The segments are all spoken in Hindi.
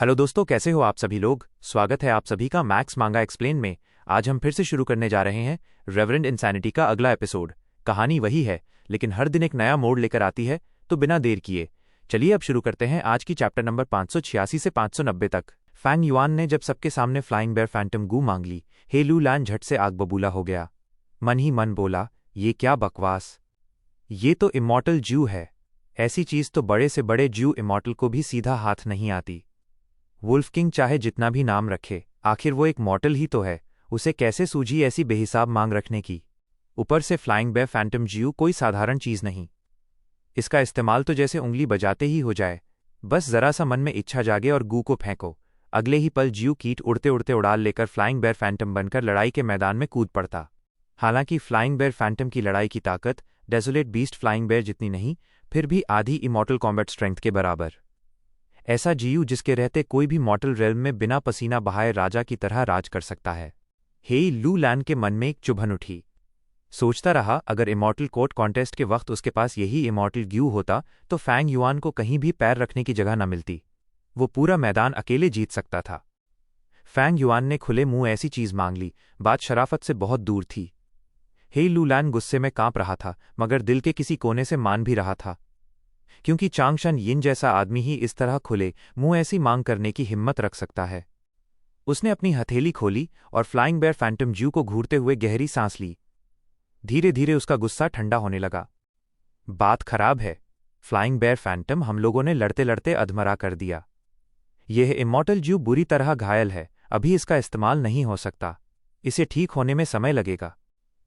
हेलो दोस्तों, कैसे हो आप सभी लोग। स्वागत है आप सभी का मैक्स मांगा एक्सप्लेन में। आज हम फिर से शुरू करने जा रहे हैं रेवरेंड इंसैनिटी का अगला एपिसोड। कहानी वही है, लेकिन हर दिन एक नया मोड़ लेकर आती है, तो बिना देर किए चलिए अब शुरू करते हैं आज की चैप्टर नंबर 586 से 590 तक। फैंग युआन ने जब सबके सामने फ्लाइंग बेयर फैंटम गू मांग ली, हे लू लैन झट से आग बबूला हो गया। मन ही मन बोला, ये क्या बकवास, ये तो इमॉर्टल ज्यू है। ऐसी चीज तो बड़े से बड़े ज्यू इमॉर्टल को भी सीधा हाथ नहीं आती। वुल्फ किंग चाहे जितना भी नाम रखे, आखिर वो एक मॉर्टल ही तो है। उसे कैसे सूझी ऐसी बेहिसाब मांग रखने की। ऊपर से फ्लाइंग बेयर फैंटम ज्यू कोई साधारण चीज नहीं। इसका इस्तेमाल तो जैसे उंगली बजाते ही हो जाए। बस जरा सा मन में इच्छा जागे और गू को फेंको, अगले ही पल ज्यू कीट उड़ते उड़ते उड़ाल लेकर फ्लाइंग बेयर फैंटम बनकर लड़ाई के मैदान में कूद पड़ता। हालांकि फ्लाइंग बेयर फैंटम की लड़ाई की ताकत डेसोलेट बीस्ट फ्लाइंग बेयर जितनी नहीं, फिर भी आधी इमॉर्टल कॉम्बैट स्ट्रेंथ के बराबर। ऐसा जीयू जिसके रहते कोई भी मॉर्टल रेल्म में बिना पसीना बहाए राजा की तरह राज कर सकता है। हे लू लैन के मन में एक चुभन उठी। सोचता रहा, अगर इमॉर्टल कोर्ट कॉन्टेस्ट के वक्त उसके पास यही इमॉर्टल ग्यू होता तो फैंग युआन को कहीं भी पैर रखने की जगह न मिलती। वो पूरा मैदान अकेले जीत सकता था। फैंग युआन ने खुले मुंह ऐसी चीज मांग ली, बात शराफत से बहुत दूर थी। हे लू लैन गुस्से में कांप रहा था, मगर दिल के किसी कोने से मान भी रहा था, क्योंकि चांगशन यिन जैसा आदमी ही इस तरह खुले मुंह ऐसी मांग करने की हिम्मत रख सकता है। उसने अपनी हथेली खोली और फ्लाइंग बेयर फैंटम ज्यू को घूरते हुए गहरी सांस ली। धीरे धीरे उसका गुस्सा ठंडा होने लगा। बात खराब है, फ्लाइंग बेयर फैंटम हम लोगों ने लड़ते लड़ते अधमरा कर दिया। यह इमॉर्टल ज्यू बुरी तरह घायल है, अभी इसका इस्तेमाल नहीं हो सकता। इसे ठीक होने में समय लगेगा,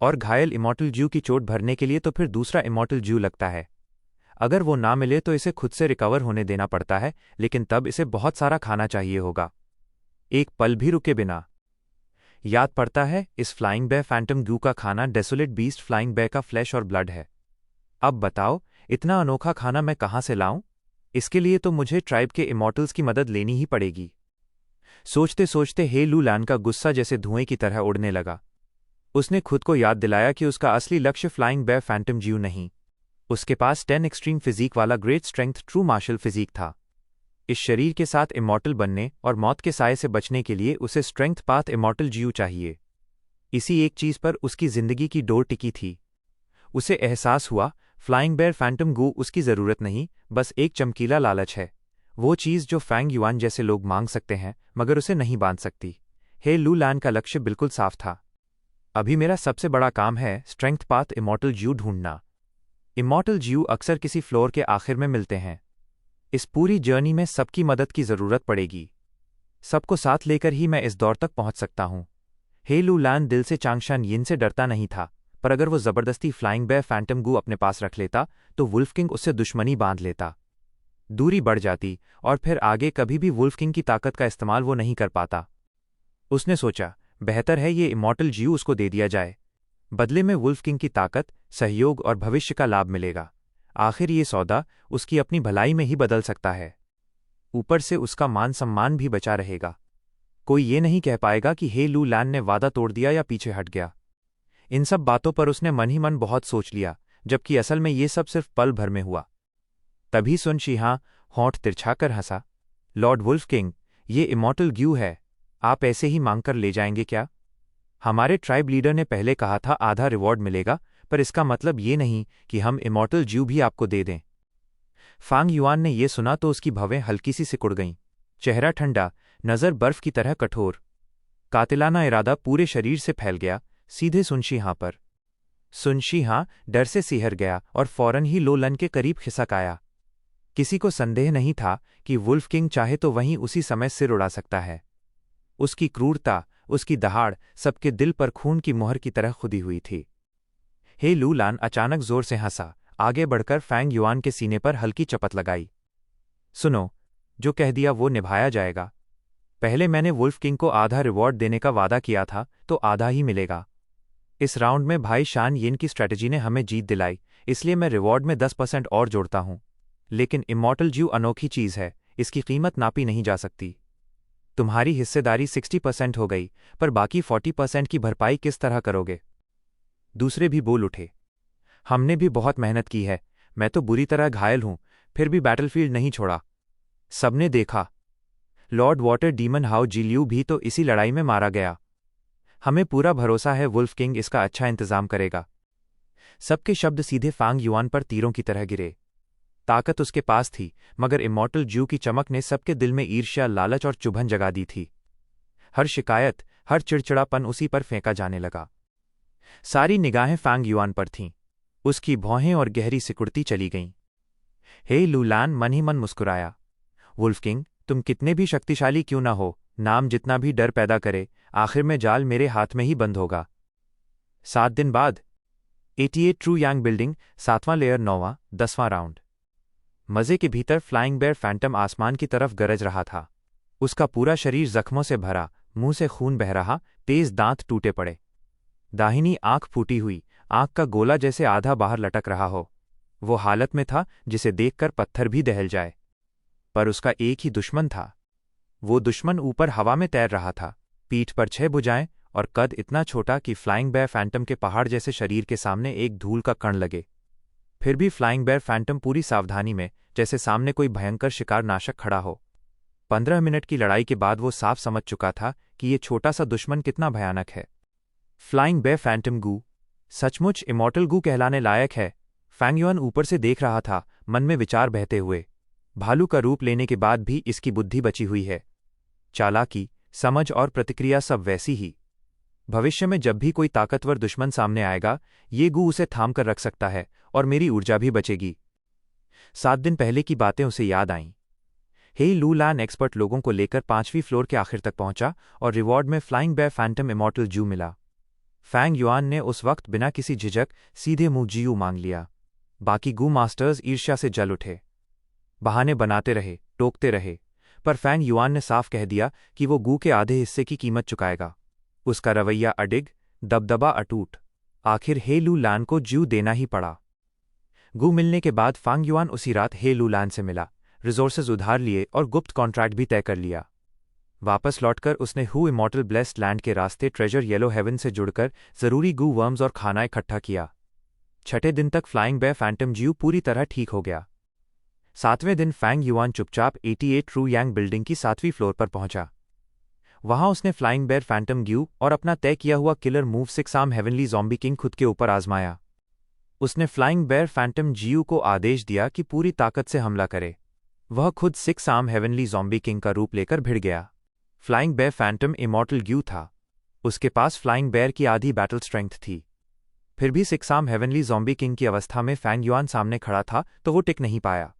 और घायल इमॉर्टल ज्यू की चोट भरने के लिए तो फिर दूसरा इमॉर्टल ज्यू लगता है। अगर वो ना मिले तो इसे खुद से रिकवर होने देना पड़ता है, लेकिन तब इसे बहुत सारा खाना चाहिए होगा, एक पल भी रुके बिना। याद पड़ता है, इस फ्लाइंग बेयर फैंटम गू का खाना डेसोलेट बीस्ट फ्लाइंग बेयर का फ्लैश और ब्लड है। अब बताओ, इतना अनोखा खाना मैं कहाँ से लाऊं? इसके लिए तो मुझे ट्राइब के इमॉर्टल्स की मदद लेनी ही पड़ेगी। सोचते सोचते हे लू लैन का गुस्सा जैसे धुएं की तरह उड़ने लगा। उसने खुद को याद दिलाया कि उसका असली लक्ष्य फ्लाइंग बेयर फैंटम ज्यू नहीं, उसके पास 10 एक्सट्रीम फिजिक वाला great strength true martial physique था। इस शरीर के साथ इमॉर्टल बनने और मौत के साए से बचने के लिए उसे स्ट्रेंथ पाथ इमॉर्टल ज्यू चाहिए। इसी एक चीज पर उसकी जिंदगी की डोर टिकी थी। उसे एहसास हुआ, फ्लाइंग बेयर फैंटम गू उसकी जरूरत नहीं, बस एक चमकीला लालच है। वो चीज जो फैंग युआन जैसे लोग मांग सकते हैं, मगर उसे नहीं बांध सकती। हे लू लैन का लक्ष्य बिल्कुल साफ था। अभी मेरा सबसे बड़ा काम है स्ट्रेंथ पाथ इमॉर्टल ज्यू ढूंढना। इमॉर्टल ज्यू अक्सर किसी फ्लोर के आखिर में मिलते हैं। इस पूरी जर्नी में सबकी मदद की जरूरत पड़ेगी। सबको साथ लेकर ही मैं इस दौर तक पहुंच सकता हूं। हे लू लैन दिल से चांगशन यिन से डरता नहीं था, पर अगर वो जबरदस्ती फ्लाइंग बेयर फैंटम गू अपने पास रख लेता तो वुल्फ किंग उससे दुश्मनी बांध लेता। दूरी बढ़ जाती और फिर आगे कभी भी वुल्फ किंग की ताकत का इस्तेमाल वो नहीं कर पाता। उसने सोचा, बेहतर है ये इमॉर्टल ज्यू उसको दे दिया जाए। बदले में वुल्फ किंग की ताकत, सहयोग और भविष्य का लाभ मिलेगा। आखिर ये सौदा उसकी अपनी भलाई में ही बदल सकता है। ऊपर से उसका मान सम्मान भी बचा रहेगा। कोई ये नहीं कह पाएगा कि हे लू लैन ने वादा तोड़ दिया या पीछे हट गया। इन सब बातों पर उसने मन ही मन बहुत सोच लिया, जबकि असल में ये सब सिर्फ पल भर में हुआ। तभी सुन शीहा होंठ तिरछाकर हंसा। लॉर्ड वुल्फ किंग, ये इमॉर्टल ग्यू है, आप ऐसे ही मांगकर ले जाएंगे क्या? हमारे ट्राइब लीडर ने पहले कहा था आधा रिवॉर्ड मिलेगा, पर इसका मतलब ये नहीं कि हम इमॉर्टल ज्यू भी आपको दे दें। फांग युआन ने यह सुना तो उसकी भवें हल्की सी सिकुड़ गईं। चेहरा ठंडा, नजर बर्फ की तरह कठोर। कातिलाना इरादा पूरे शरीर से फैल गया, सीधे सुनशीहा पर। सुनशीहा डर से सिहर गया और फौरन ही लो लन के करीब खिसक आया। किसी को संदेह नहीं था कि वुल्फ किंग चाहे तो वहीं उसी समय सिर उड़ा सकता है। उसकी क्रूरता, उसकी दहाड़ सबके दिल पर खून की मुहर की तरह खुदी हुई थी। हे लू लैन अचानक जोर से हंसा, आगे बढ़कर फैंग युआन के सीने पर हल्की चपत लगाई। सुनो, जो कह दिया वो निभाया जाएगा। पहले मैंने वुल्फ किंग को आधा रिवॉर्ड देने का वादा किया था, तो आधा ही मिलेगा। इस राउंड में भाई शान यिन की स्ट्रैटेजी ने हमें जीत दिलाई, इसलिए मैं रिवॉर्ड में 10% और जोड़ता हूं। लेकिन इमॉर्टल ज्यू अनोखी चीज है, इसकी कीमत नापी नहीं जा सकती। तुम्हारी हिस्सेदारी 60% हो गई, पर बाकी 40% की भरपाई किस तरह करोगे? दूसरे भी बोल उठे। हमने भी बहुत मेहनत की है, मैं तो बुरी तरह घायल हूं, फिर भी बैटलफील्ड नहीं छोड़ा। सबने देखा। लॉर्ड वाटर डीमन हाओ जिलियू भी तो इसी लड़ाई में मारा गया। हमें पूरा भरोसा है वुल्फ किंग इसका अच्छा इंतजाम करेगा। सबके शब्द सीधे फांग युआन पर तीरों की तरह गिरे। ताकत उसके पास थी, मगर इमॉर्टल ज्यू की चमक ने सबके दिल में ईर्ष्या, लालच और चुभन जगा दी थी। हर शिकायत, हर चिड़चिड़ापन उसी पर फेंका जाने लगा। सारी निगाहें फांग युआन पर थीं। उसकी भौहें और गहरी सिकुड़ती चली गईं। हे लूलान मन ही मन मुस्कुराया। वुल्फ किंग, तुम कितने भी शक्तिशाली क्यों ना हो, नाम जितना भी डर पैदा करे, आखिर में जाल मेरे हाथ में ही बंद होगा। 7 दिन बाद 88 ट्रू यांग बिल्डिंग, 7वां लेयर, 9वां 10वां राउंड। मज़े के भीतर फ्लाइंग बेयर फैंटम आसमान की तरफ गरज रहा था। उसका पूरा शरीर जख्मों से भरा, मुंह से खून बह रहा, तेज दांत टूटे पड़े। दाहिनी आंख फूटी हुई, आंख का गोला जैसे आधा बाहर लटक रहा हो। वो हालत में था जिसे देखकर पत्थर भी दहल जाए। पर उसका एक ही दुश्मन था। वो दुश्मन ऊपर हवा में तैर रहा था, पीठ पर 6 भुजाएं और कद इतना छोटा कि फ्लाइंग बेयर फैंटम के पहाड़ जैसे शरीर के सामने एक धूल का कण लगे। फिर भी फ्लाइंग बेयर फैंटम पूरी सावधानी में, जैसे सामने कोई भयंकर शिकार नाशक खड़ा हो। 15 मिनट की लड़ाई के बाद वो साफ समझ चुका था कि ये छोटा सा दुश्मन कितना भयानक है। फ्लाइंग बेयर फैंटम गू सचमुच इमॉर्टल गू कहलाने लायक है। फैंग युआन ऊपर से देख रहा था, मन में विचार बहते हुए। भालू का रूप लेने के बाद भी इसकी बुद्धि बची हुई है। चालाकी, समझ और प्रतिक्रिया सब वैसी ही। भविष्य में जब भी कोई ताकतवर दुश्मन सामने आएगा, ये गू उसे थाम कर रख सकता है और मेरी ऊर्जा भी बचेगी। 7 दिन पहले की बातें उसे याद आईं। हे लूलान एक्सपर्ट लोगों को लेकर 5वीं फ्लोर के आखिर तक पहुंचा और रिवॉर्ड में फ्लाइंग बेयर फैंटम इमॉर्टल जू मिला। फैंग युआन ने उस वक्त बिना किसी झिझक सीधे मुंह जियू मांग लिया। बाकी गू मास्टर्स ईर्ष्या से जल उठे। बहाने बनाते रहे, टोकते रहे, पर फैंग युआन ने साफ कह दिया कि वो गू के आधे हिस्से की कीमत चुकाएगा। उसका रवैया अडिग, दबदबा अटूट। आखिर हे लूलान को ज्यू देना ही पड़ा। गू मिलने के बाद फांग युआन उसी रात हे लूलान से मिला, रिसोर्सेज उधार लिए और गुप्त कॉन्ट्रैक्ट भी तय कर लिया। वापस लौटकर उसने हु इमॉर्टल ब्लेस्ड लैंड के रास्ते ट्रेजर येलो हेवन से जुड़कर जरूरी गू वर्म्स और खाना इकट्ठा किया। 6ठे दिन तक फ्लाइंग बेयर फैंटम ज्यू पूरी तरह ठीक हो गया। 7वें दिन फैंग युआन चुपचाप 88 ट्रू यांग बिल्डिंग की 7वीं फ्लोर पर पहुंचा। वहां उसने फ्लाइंग बेयर फैंटम ग्यू और अपना तय किया हुआ killer move 6 arm heavenly zombie king खुद के ऊपर आजमाया। उसने फ्लाइंग बेयर फैंटम जियू को आदेश दिया कि पूरी ताकत से हमला करे। वह खुद 6 आर्म हेवनली ज़ॉम्बी किंग का रूप लेकर भिड़ गया। Flying bear phantom immortal Gu था। उसके पास फ्लाइंग बेयर की आधी बैटल स्ट्रेंथ थी। फिर भी 6 आर्म हेवनली ज़ॉम्बी किंग की अवस्था में फैंग युआन सामने खड़ा था तो वो टिक नहीं पाया।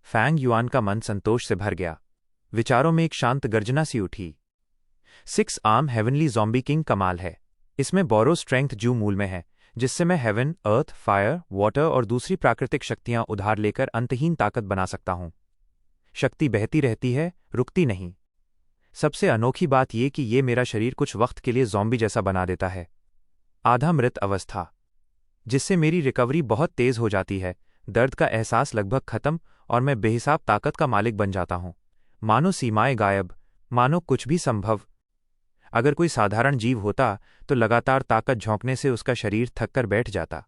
फैंग युआन का मन संतोष से भर गया। विचारों में एक शांत गर्जना सी उठी। 6 आर्म हेवनली ज़ॉम्बी किंग कमाल है। इसमें बोरो स्ट्रेंथ जू मूल में है, जिससे मैं हेवन, अर्थ, फायर, वाटर और दूसरी प्राकृतिक शक्तियां उधार लेकर अंतहीन ताकत बना सकता हूं। शक्ति बहती रहती है, रुकती नहीं। सबसे अनोखी बात यह कि ये मेरा शरीर कुछ वक्त के लिए ज़ॉम्बी जैसा बना देता है, आधा मृत अवस्था, जिससे मेरी रिकवरी बहुत तेज हो जाती है। दर्द का एहसास लगभग खत्म और मैं बेहिसाब ताकत का मालिक बन जाता हूं। मानो सीमाएं गायब, मानो कुछ भी संभव। अगर कोई साधारण जीव होता तो लगातार ताकत झोंकने से उसका शरीर थककर बैठ जाता,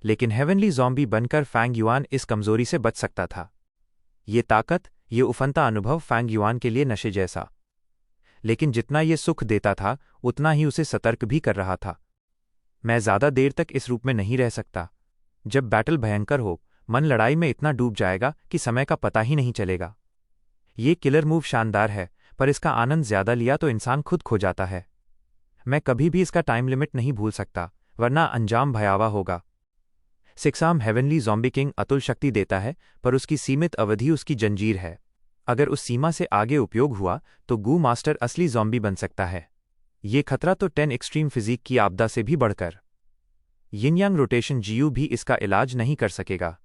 लेकिन हेवनली ज़ॉम्बी बनकर फैंग युआन इस कमजोरी से बच सकता था। ये ताकत, ये उफनता अनुभव फैंग युआन के लिए नशे जैसा। लेकिन जितना ये सुख देता था, उतना ही उसे सतर्क भी कर रहा था। मैं ज्यादा देर तक इस रूप में नहीं रह सकता। जब बैटल भयंकर हो, मन लड़ाई में इतना डूब जाएगा कि समय का पता ही नहीं चलेगा। ये किलर मूव शानदार है, पर इसका आनंद ज्यादा लिया तो इंसान खुद खो जाता है। मैं कभी भी इसका टाइम लिमिट नहीं भूल सकता, वरना अंजाम भयावह होगा। 6 arm heavenly zombie king Atul शक्ति देता है, पर उसकी सीमित अवधि उसकी जंजीर है। अगर उस सीमा से आगे उपयोग हुआ तो गू मास्टर असली ज़ॉम्बी बन सकता है। ये खतरा तो 10 एक्सट्रीम फिजिक की आपदा से भी बढ़कर। यिन यांग रोटेशन जियू भी इसका इलाज नहीं कर सकेगा।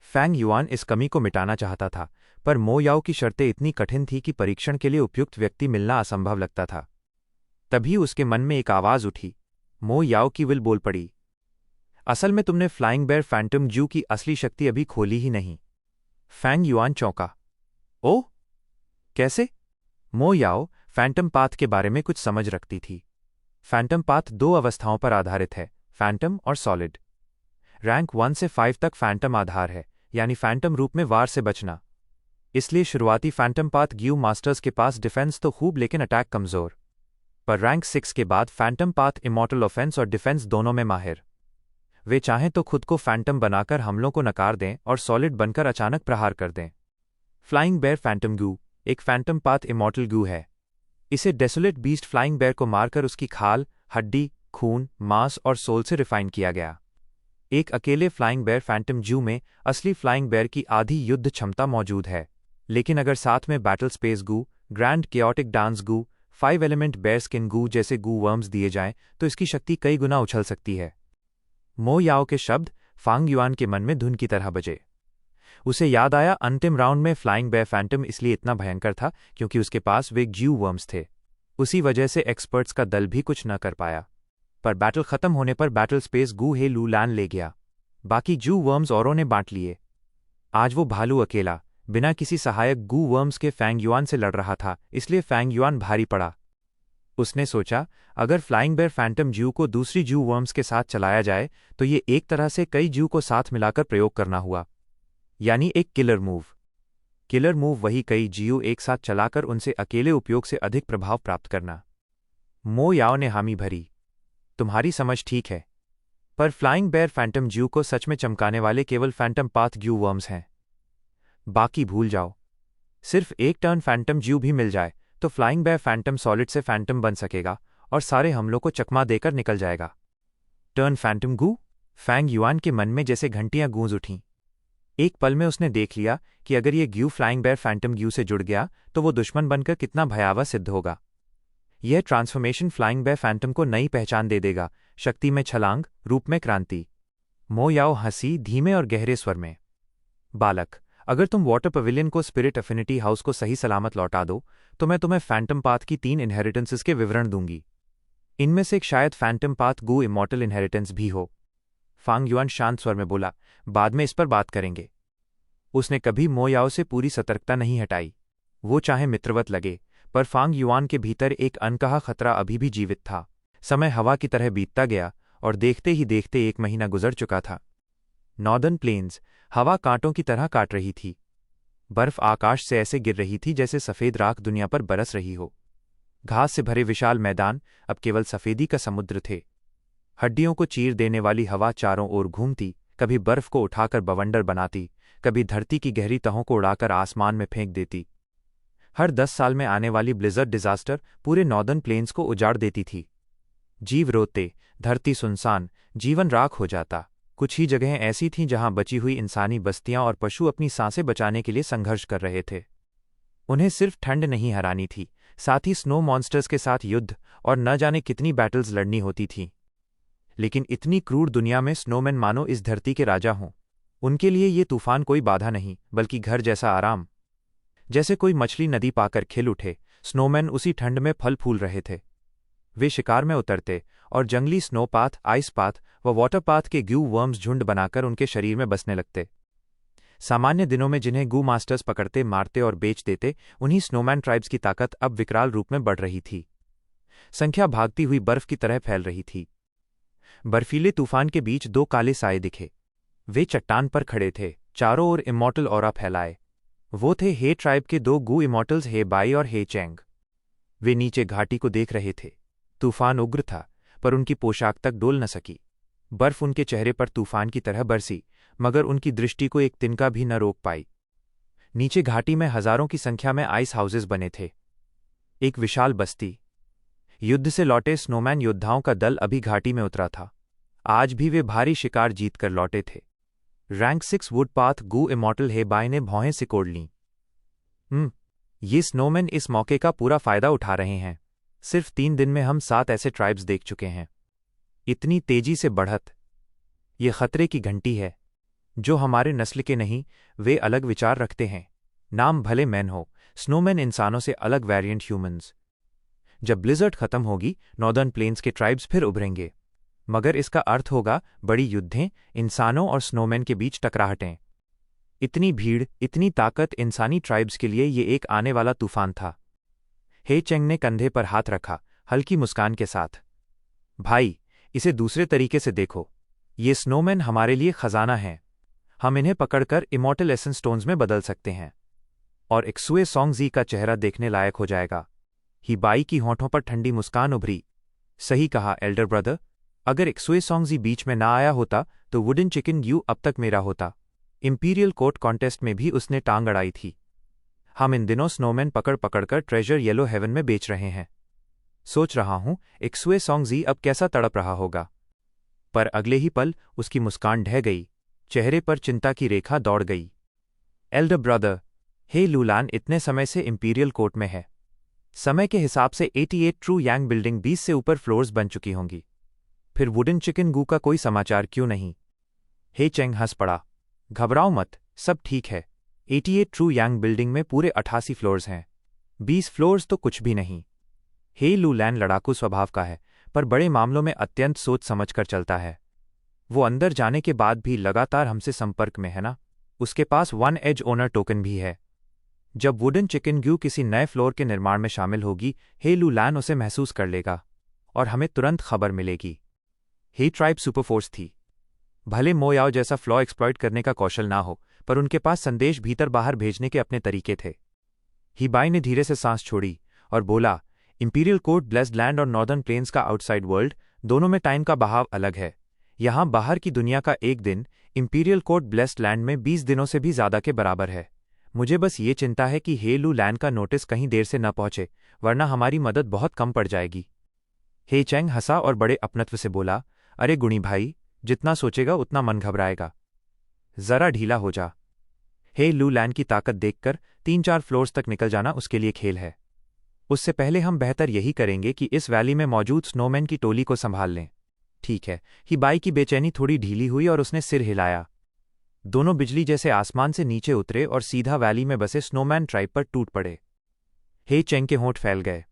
फैंग युआन इस कमी को मिटाना चाहता था, पर मो याओ की शर्तें इतनी कठिन थी कि परीक्षण के लिए उपयुक्त व्यक्ति मिलना असंभव लगता था। तभी उसके मन में एक आवाज उठी। मो याओ की विल बोल पड़ी, असल में तुमने फ्लाइंग बेयर फैंटम जू की असली शक्ति अभी खोली ही नहीं। फैंग युआन चौंका। ओह, कैसे? मो याओ फैंटम पाथ के बारे में कुछ समझ रखती थी। फैंटम पाथ 2 अवस्थाओं पर आधारित है, फैंटम और सॉलिड। रैंक 1 से 5 तक फैंटम आधार है, यानी फैंटम रूप में वार से बचना। इसलिए शुरुआती फैंटम पाथ ग्यू मास्टर्स के पास डिफेंस तो खूब लेकिन अटैक कमज़ोर। पर रैंक 6 के बाद फैंटम पाथ इमॉर्टल ऑफेंस और डिफेंस दोनों में माहिर। वे चाहें तो खुद को फैंटम बनाकर हमलों को नकार दें और सॉलिड बनकर अचानक प्रहार कर दें। फ्लाइंग बेयर फैंटम गू एक फैंटम पाथ इमॉर्टल गू है। इसे डेसोलेट बीस्ट फ्लाइंग बेयर को मारकर उसकी खाल, हड्डी, खून, मांस और सोल से रिफाइन किया गया। एक अकेले फ्लाइंग बेयर फैंटम जू में असली फ्लाइंग बेयर की आधी युद्ध क्षमता मौजूद है, लेकिन अगर साथ में बैटल स्पेस गू, ग्रैंड केओटिक डांस गू, 5 एलिमेंट बेयर स्किन गू जैसे गू वर्म्स दिए जाएं तो इसकी शक्ति कई गुना उछल सकती है। मो याओ के शब्द फांग युआन के मन में धुन की तरह बजे। उसे याद आया अंतिम राउंड में फ्लाइंग बेयर फैंटम इसलिए इतना भयंकर था क्योंकि उसके पास वे ग्यू वर्म्स थे। उसी वजह से एक्सपर्ट्स का दल भी कुछ न कर पाया। पर बैटल खत्म होने पर बैटल स्पेस गू हे लू लैन ले गया। बाकी जू वर्म्स औरों ने बांट लिए। आज वो भालू अकेला बिना किसी सहायक गू वर्म्स के फैंग युआन से लड़ रहा था, इसलिए फैंग युआन भारी पड़ा। उसने सोचा, अगर फ्लाइंग बेयर फैंटम जू को दूसरी जू वर्म्स के साथ चलाया जाए तो ये एक तरह से कई जू को साथ मिलाकर प्रयोग करना हुआ, यानी एक किलर मूव। किलर मूव वही कई जीओ एक साथ चलाकर उनसे अकेले उपयोग से अधिक प्रभाव प्राप्त करना। मो याओ ने हामी भरी। तुम्हारी समझ ठीक है, पर फ्लाइंग बेयर फैंटम जू को सच में चमकाने वाले केवल फैंटम पाथ ग्यू वर्म्स हैं। बाकी भूल जाओ। सिर्फ एक टर्न फैंटम ज्यू भी मिल जाए तो फ्लाइंग बेयर फैंटम सॉलिड से फैंटम बन सकेगा और सारे हमलों को चकमा देकर निकल जाएगा। टर्न फैंटम गू? फैंग युआन के मन में जैसे घंटियां गूंज उठीं। एक पल में उसने देख लिया कि अगर ये Gu flying bear phantom Gu से जुड़ गया तो वो दुश्मन बनकर कितना भयावह सिद्ध होगा। यह ट्रांसफॉर्मेशन फ्लाइंग बेयर फैंटम को नई पहचान दे देगा, शक्ति में छलांग, रूप में क्रांति। मो याओ हंसी धीमे और गहरे स्वर में। बालक, अगर तुम वाटर पवेलियन को स्पिरिट अफिनिटी हाउस को सही सलामत लौटा दो तो मैं तुम्हें फैंटम पाथ की 3 इनहेरिटेंसेस के विवरण दूंगी। इनमें से एक शायद फैंटम पाथ गू इमॉर्टल इनहेरिटेंस भी हो। फांग युआन शांत स्वर में बोला, बाद में इस पर बात करेंगे। उसने कभी मो याओ से पूरी सतर्कता नहीं हटाई। वो चाहे मित्रवत लगे, पर फांग युआन के भीतर एक अनकहा खतरा अभी भी जीवित था। समय हवा की तरह बीतता गया और देखते ही देखते 1 महीना गुजर चुका था। नॉर्दर्न प्लेन्स हवा कांटों की तरह काट रही थी। बर्फ आकाश से ऐसे गिर रही थी जैसे सफ़ेद राख दुनिया पर बरस रही हो। घास से भरे विशाल मैदान अब केवल सफ़ेदी का समुद्र थे। हड्डियों को चीर देने वाली हवा चारों ओर घूमती, कभी बर्फ को उठाकर बवंडर बनाती, कभी धरती की गहरी तहों को उड़ाकर आसमान में फेंक देती। हर 10 साल में आने वाली ब्लिजर्ड डिजास्टर पूरे नॉर्दर्न प्लेन्स को उजाड़ देती थी। जीव रोते, धरती सुनसान, जीवन राख हो जाता। कुछ ही जगहें ऐसी थीं जहां बची हुई इंसानी बस्तियां और पशु अपनी सांसें बचाने के लिए संघर्ष कर रहे थे। उन्हें सिर्फ ठंड नहीं हरानी थी, साथ ही स्नो मॉन्स्टर्स के साथ युद्ध और न जाने कितनी बैटल्स लड़नी होती थीं। लेकिन इतनी क्रूर दुनिया में स्नोमैन मानो इस धरती के राजा हों। उनके लिए ये तूफान कोई बाधा नहीं, बल्कि घर जैसा आराम। जैसे कोई मछली नदी पाकर खिल उठे, स्नोमैन उसी ठंड में फल फूल रहे थे। वे शिकार में उतरते और जंगली स्नोपाथ, आइस पाथ व वाटरपाथ के ग्यू वर्म्स झुंड बनाकर उनके शरीर में बसने लगते। सामान्य दिनों में जिन्हें गू मास्टर्स पकड़ते, मारते और बेच देते, उन्हीं स्नोमैन ट्राइब्स की ताकत अब विकराल रूप में बढ़ रही थी। संख्या भागती हुई बर्फ की तरह फैल रही थी। बर्फीले तूफान के बीच 2 काले साए दिखे। वे चट्टान पर खड़े थे, चारों ओर इमॉर्टल ऑरा फैलाए। वो थे हे ट्राइब के 2 गू इमॉर्टल्स, हे बाई और हे चेंग। वे नीचे घाटी को देख रहे थे। तूफान उग्र था, पर उनकी पोशाक तक डोल न सकी। बर्फ उनके चेहरे पर तूफान की तरह बरसी, मगर उनकी दृष्टि को एक तिनका भी न रोक पाई। नीचे घाटी में हजारों की संख्या में आइस हाउसेस बने थे। एक विशाल बस्ती। युद्ध से लौटे स्नोमैन योद्धाओं का दल अभी घाटी में उतरा था। आज भी वे भारी शिकार जीतकर लौटे थे। रैंक 6 वुडपाथ गू इमॉर्टल हे बाय ने भौहें सिकोड़ लीं। ये स्नोमैन इस मौके का पूरा फायदा उठा रहे हैं। सिर्फ 3 दिन में हम 7 ऐसे ट्राइब्स देख चुके हैं। इतनी तेजी से बढ़त, ये खतरे की घंटी है। जो हमारे नस्ल के नहीं, वे अलग विचार रखते हैं। नाम भले मैन हो, स्नोमैन इंसानों से अलग वेरिएंट ह्यूमंस। जब ब्लिजर्ड खत्म होगी, नॉर्दर्न प्लेन्स के ट्राइब्स फिर उभरेंगे। मगर इसका अर्थ होगा बड़ी युद्धें, इंसानों और स्नोमैन के बीच टकराहटें। इतनी भीड़, इतनी ताकत इंसानी ट्राइब्स के लिए ये एक आने वाला तूफान था। हे चेंग ने कंधे पर हाथ रखा, हल्की मुस्कान के साथ। भाई, इसे दूसरे तरीके से देखो। ये स्नोमैन हमारे लिए खजाना हैं। हम इन्हें पकड़कर इमॉर्टल एसेंस स्टोन्स में बदल सकते हैं। और एक्सुए सोंगजी का चेहरा देखने लायक हो जाएगा। हिबाई की होंठों पर ठंडी मुस्कान उभरी। सही कहा एल्डर ब्रदर, अगर एक्सुए सोंगजी बीच में ना आया होता तो वुडन चिकन यू अब तक मेरा होता। इंपीरियल कोर्ट कॉन्टेस्ट में भी उसने टांग अड़ाई थी। हम इन दिनों स्नोमैन पकड़ पकड़कर ट्रेजर येलो हेवन में बेच रहे हैं। सोच रहा हूं एक्सुए सोंगजी अब कैसा तड़प रहा होगा। पर अगले ही पल उसकी मुस्कान ढह गई, चेहरे पर चिंता की रेखा दौड़ गई। एल्डर ब्रदर, हे लूलान इतने समय से इंपीरियल कोर्ट में है। समय के हिसाब से 88 ट्रू यांग बिल्डिंग 20 से ऊपर फ्लोर्स बन चुकी होंगी। फिर वुडन चिकन गू का कोई समाचार क्यों नहीं? हे चेंग हंस पड़ा। घबराओ मत, सब ठीक है। 88 ट्रू यांग बिल्डिंग में पूरे 88 फ्लोर्स हैं। 20 फ्लोर्स तो कुछ भी नहीं। हे लूलैन लड़ाकू स्वभाव का है, पर बड़े मामलों में अत्यंत सोच समझ कर चलता है। वो अंदर जाने के बाद भी लगातार हमसे संपर्क में है ना। उसके पास 1 एज ओनर टोकन भी है। जब वुडन चिकन ग्यू किसी नए फ्लोर के निर्माण में शामिल होगी, हे लूलैन उसे महसूस कर लेगा और हमें तुरंत खबर मिलेगी। हे ट्राइब सुपरफोर्स थी। भले मोयाओ जैसा फ्लॉ एक्सप्लॉइट करने का कौशल ना हो, पर उनके पास संदेश भीतर बाहर भेजने के अपने तरीके थे। हिबाई ने धीरे से सांस छोड़ी और बोला, इंपीरियल कोर्ट ब्लेस्ड लैंड और नॉर्दर्न प्लेन्स का आउटसाइड वर्ल्ड, दोनों में टाइम का बहाव अलग है। यहां बाहर की दुनिया का एक दिन इंपीरियल कोर्ट ब्लेस्ड लैंड में 20 दिनों से भी ज्यादा के बराबर है। मुझे बस ये चिंता है कि हे लू लैंड का नोटिस कहीं देर से न पहुंचे, वरना हमारी मदद बहुत कम पड़ जाएगी। हे चेंग हंसा और बड़े अपनत्व से बोला, अरे गुणी भाई, जितना सोचेगा उतना मन घबराएगा। जरा ढीला हो जा। हे लू लैंड की ताकत देखकर 3-4 फ्लोर्स तक निकल जाना उसके लिए खेल है। उससे पहले हम बेहतर यही करेंगे कि इस वैली में मौजूद स्नोमैन की टोली को संभाल लें। ठीक है। हिबाई की बेचैनी थोड़ी ढीली हुई और उसने सिर हिलाया। दोनों बिजली जैसे आसमान से नीचे उतरे और सीधा वैली में बसे स्नोमैन ट्राइब पर टूट पड़े। हे चेंग के होंठ फैल गए।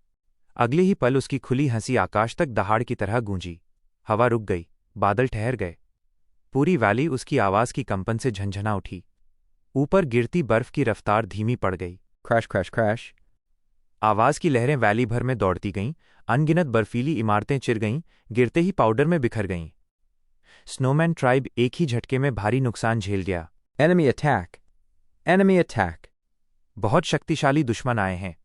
अगले ही पल उसकी खुली हंसी आकाश तक दहाड़ की तरह गूंजी। हवा रुक गई, बादल ठहर गए। पूरी वैली उसकी आवाज की कंपन से झंझना उठी। ऊपर गिरती बर्फ की रफ्तार धीमी पड़ गई। Crash crash crash. आवाज की लहरें वैली भर में दौड़ती गईं, अनगिनत बर्फीली इमारतें चिर गईं, गिरते ही पाउडर में बिखर गईं। स्नोमैन ट्राइब एक ही झटके में भारी नुकसान झेल गया। Enemy attack, enemy attack. बहुत शक्तिशाली दुश्मन आए हैं।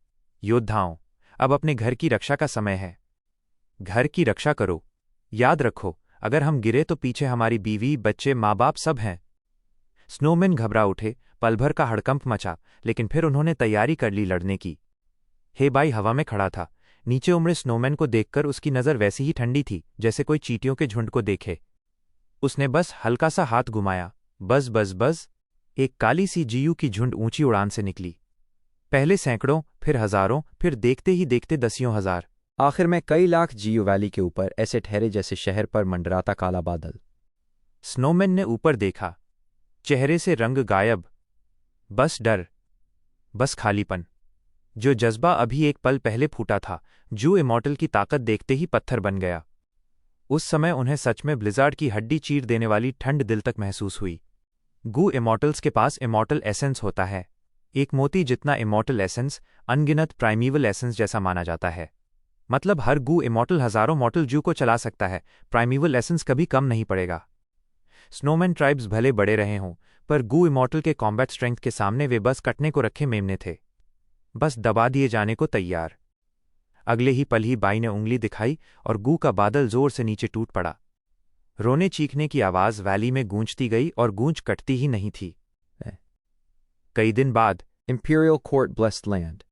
योद्धाओं, अब अपने घर की रक्षा का समय है। घर की रक्षा करो। याद रखो, अगर हम गिरे तो पीछे हमारी बीवी, बच्चे, माँ बाप सब हैं। स्नोमैन घबरा उठे, पलभर का हड़कंप मचा, लेकिन फिर उन्होंने तैयारी कर ली लड़ने की। हेबाई हवा में खड़ा था। नीचे उमड़े स्नोमैन को देखकर उसकी नज़र वैसी ही ठंडी थी जैसे कोई चींटियों के झुंड को देखे। उसने बस हल्का सा हाथ घुमाया। बस बस बस। एक काली सी जीयू की झुंड ऊंची उड़ान से निकली। पहले सैकड़ों, फिर हजारों, फिर देखते ही देखते दसियों हजार। आखिर में कई लाख जीयू वैली के ऊपर ऐसे ठहरे जैसे शहर पर मंडराता काला बादल। स्नोमैन ने ऊपर देखा। चेहरे से रंग गायब। बस डर, बस खालीपन। जो जज्बा अभी एक पल पहले फूटा था, जो इमॉर्टल की ताकत देखते ही पत्थर बन गया। उस समय उन्हें सच में ब्लिज़ार्ड की हड्डी चीर देने वाली ठंड दिल तक महसूस हुई। गू इमॉर्टल्स के पास इमॉर्टल एसेंस होता है। एक मोती जितना इमॉर्टल एसेंस अनगिनत प्राइमीवल एसेंस जैसा माना जाता है। मतलब हर गू इमॉर्टल हजारों मॉर्टल जू को चला सकता है, प्राइमीवल एसेंस कभी कम नहीं पड़ेगा। स्नोमैन ट्राइब्स भले बड़े रहे हों, पर गू इमॉर्टल के कॉम्बैट स्ट्रेंथ के सामने वे बस कटने को रखे मेमने थे, बस दबा दिए जाने को तैयार। अगले ही पल ही बाई ने उंगली दिखाई और गू का बादल जोर से नीचे टूट पड़ा। रोने चीखने की आवाज वैली में गूंजती गई और गूंज कटती ही नहीं थी। कई दिन बाद इंपीरियल कोर्ट ब्लेस्ड लैंड।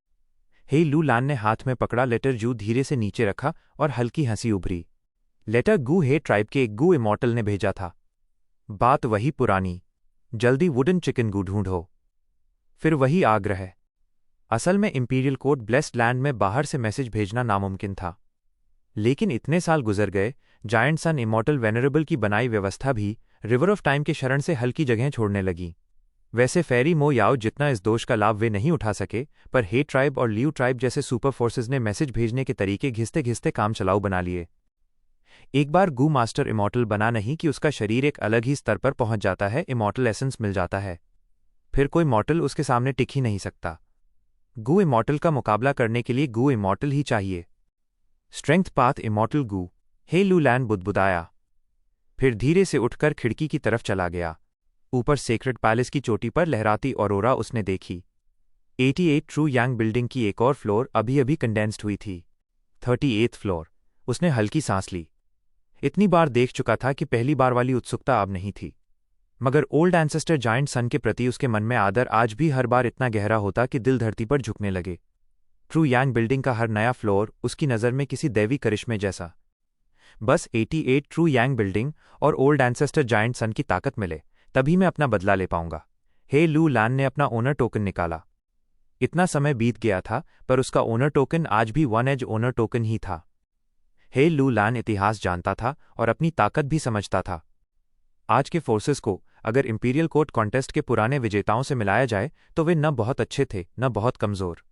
हे लू लान ने हाथ में पकड़ा लेटर जू धीरे से नीचे रखा और हल्की हंसी उभरी। लेटर गू हे ट्राइब के एक गू इमॉर्टल ने भेजा था। बात वही पुरानी, जल्दी वुडन चिकन गू ढूंढो। फिर वही आग्रह। असल में इंपीरियल कोर्ट ब्लेस्ड लैंड में बाहर से मैसेज भेजना नामुमकिन था। लेकिन इतने साल गुजर गए, जायंट सन इमॉर्टल वेनरेबल की बनाई व्यवस्था भी रिवर ऑफ टाइम के शरण से हल्की जगह छोड़ने लगी। वैसे फेरी मो याओ जितना इस दोष का लाभ वे नहीं उठा सके, पर हे ट्राइब और लियू ट्राइब जैसे सुपर फोर्सेज ने मैसेज भेजने के तरीके घिसते घिसते काम चलाऊ बना लिए। एक बार गू मास्टर इमॉर्टल बना नहीं कि उसका शरीर एक अलग ही स्तर पर पहुंच जाता है, इमॉर्टल एसेंस मिल जाता है, फिर कोई मॉर्टल उसके सामने टिक ही नहीं सकता। गू इमॉर्टल का मुकाबला करने के लिए गू इमॉर्टल ही चाहिए। स्ट्रेंथ पाथ इमॉर्टल गू। हे लू लैन बुदबुदाया, फिर धीरे से उठकर खिड़की की तरफ चला गया। ऊपर सेक्रेट पैलेस की चोटी पर लहराती ऑरोरा उसने देखी। 88 ट्रू यांग बिल्डिंग की एक और फ्लोर अभी अभी कंडेंस्ड हुई थी। 38th floor. उसने हल्की सांस ली। इतनी बार देख चुका था कि पहली बार वाली उत्सुकता अब नहीं थी, मगर ओल्ड एंसेस्टर जायंट सन के प्रति उसके मन में आदर आज भी हर बार इतना गहरा होता कि दिल धरती पर झुकने लगे। ट्रू यांग बिल्डिंग का हर नया फ्लोर उसकी नज़र में किसी दैवी करिश्मे जैसा। बस 88 ट्रू यांग बिल्डिंग और ओल्ड एंसेस्टर जायंट सन की ताकत मिले, तभी मैं अपना बदला ले पाऊंगा। हे लू लान ने अपना ओनर टोकन निकाला। इतना समय बीत गया था, पर उसका ओनर टोकन आज भी वन एज ओनर टोकन ही था। हे लू लान इतिहास जानता था और अपनी ताकत भी समझता था। आज के फोर्सेस को अगर इंपीरियल कोर्ट कॉन्टेस्ट के पुराने विजेताओं से मिलाया जाए तो वे न बहुत अच्छे थे न बहुत कमज़ोर।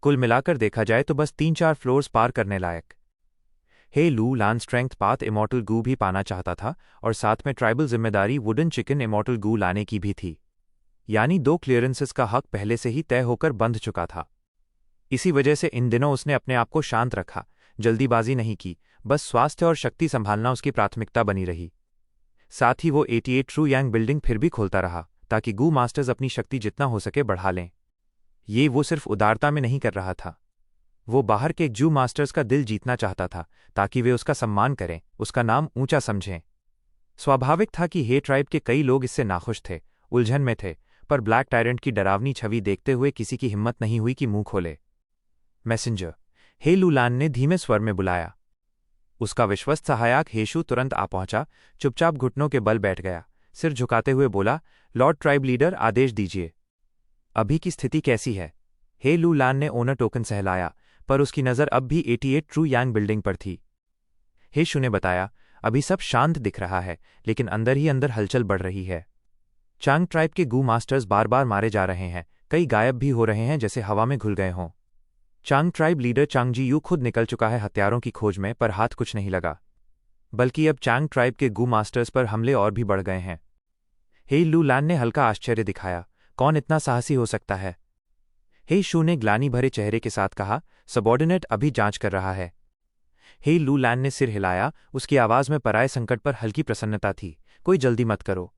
कुल मिलाकर देखा जाए तो बस 3-4 फ्लोर्स पार करने लायक। हे लू लान स्ट्रेंथ पाथ इमॉर्टल गू भी पाना चाहता था और साथ में ट्राइबल जिम्मेदारी वुडन चिकन इमॉर्टल गू लाने की भी थी। यानी 2 क्लियरेंसेस का हक पहले से ही तय होकर बंध चुका था। इसी वजह से इन दिनों उसने अपने आप को शांत रखा, जल्दीबाजी नहीं की, बस स्वास्थ्य और शक्ति संभालना उसकी प्राथमिकता बनी रही। साथ ही वो 88 ट्रू यांग बिल्डिंग फिर भी खोलता रहा ताकि गू मास्टर्स अपनी शक्ति जितना हो सके बढ़ा लें। ये वो सिर्फ उदारता में नहीं कर रहा था, वो बाहर के जू मास्टर्स का दिल जीतना चाहता था ताकि वे उसका सम्मान करें, उसका नाम ऊंचा समझें। स्वाभाविक था कि हे ट्राइब के कई लोग इससे नाखुश थे, उलझन में थे, पर ब्लैक टायरेंट की डरावनी छवि देखते हुए किसी की हिम्मत नहीं हुई कि मुंह खोले। मैसेंजर, हे लू लान ने धीमे स्वर में बुलाया। उसका विश्वस्त सहायक हेशु तुरंत आ पहुंचा, चुपचाप घुटनों के बल बैठ गया, सिर झुकाते हुए बोला, लॉर्ड ट्राइब लीडर, आदेश दीजिए। अभी की स्थिति कैसी है? हे लू लान ने ओनर टोकन सहलाया, पर उसकी नज़र अब भी 88 ट्रू यांग बिल्डिंग पर थी। हेशु ने बताया, अभी सब शांत दिख रहा है, लेकिन अंदर ही अंदर हलचल बढ़ रही है। चांग ट्राइब के गू मास्टर्स बार बार मारे जा रहे हैं, कई गायब भी हो रहे हैं जैसे हवा में घुल गए हों। Chang tribe leader Chang Ji Yu खुद निकल चुका है हथियारों की खोज में, पर हाथ कुछ नहीं लगा। बल्कि अब चांग ट्राइब के गू मास्टर्स पर हमले और भी बढ़ गए हैं। हे लू लान ने हल्का आश्चर्य दिखाया, कौन इतना साहसी हो सकता है? हे शू ने ग्लानि भरे चेहरे के साथ कहा, सबॉर्डिनेट अभी जांच कर रहा है। हे लू लान ने सिर हिलाया, उसकी आवाज़ में पराये संकट पर हल्की प्रसन्नता थी, कोई जल्दी मत करो।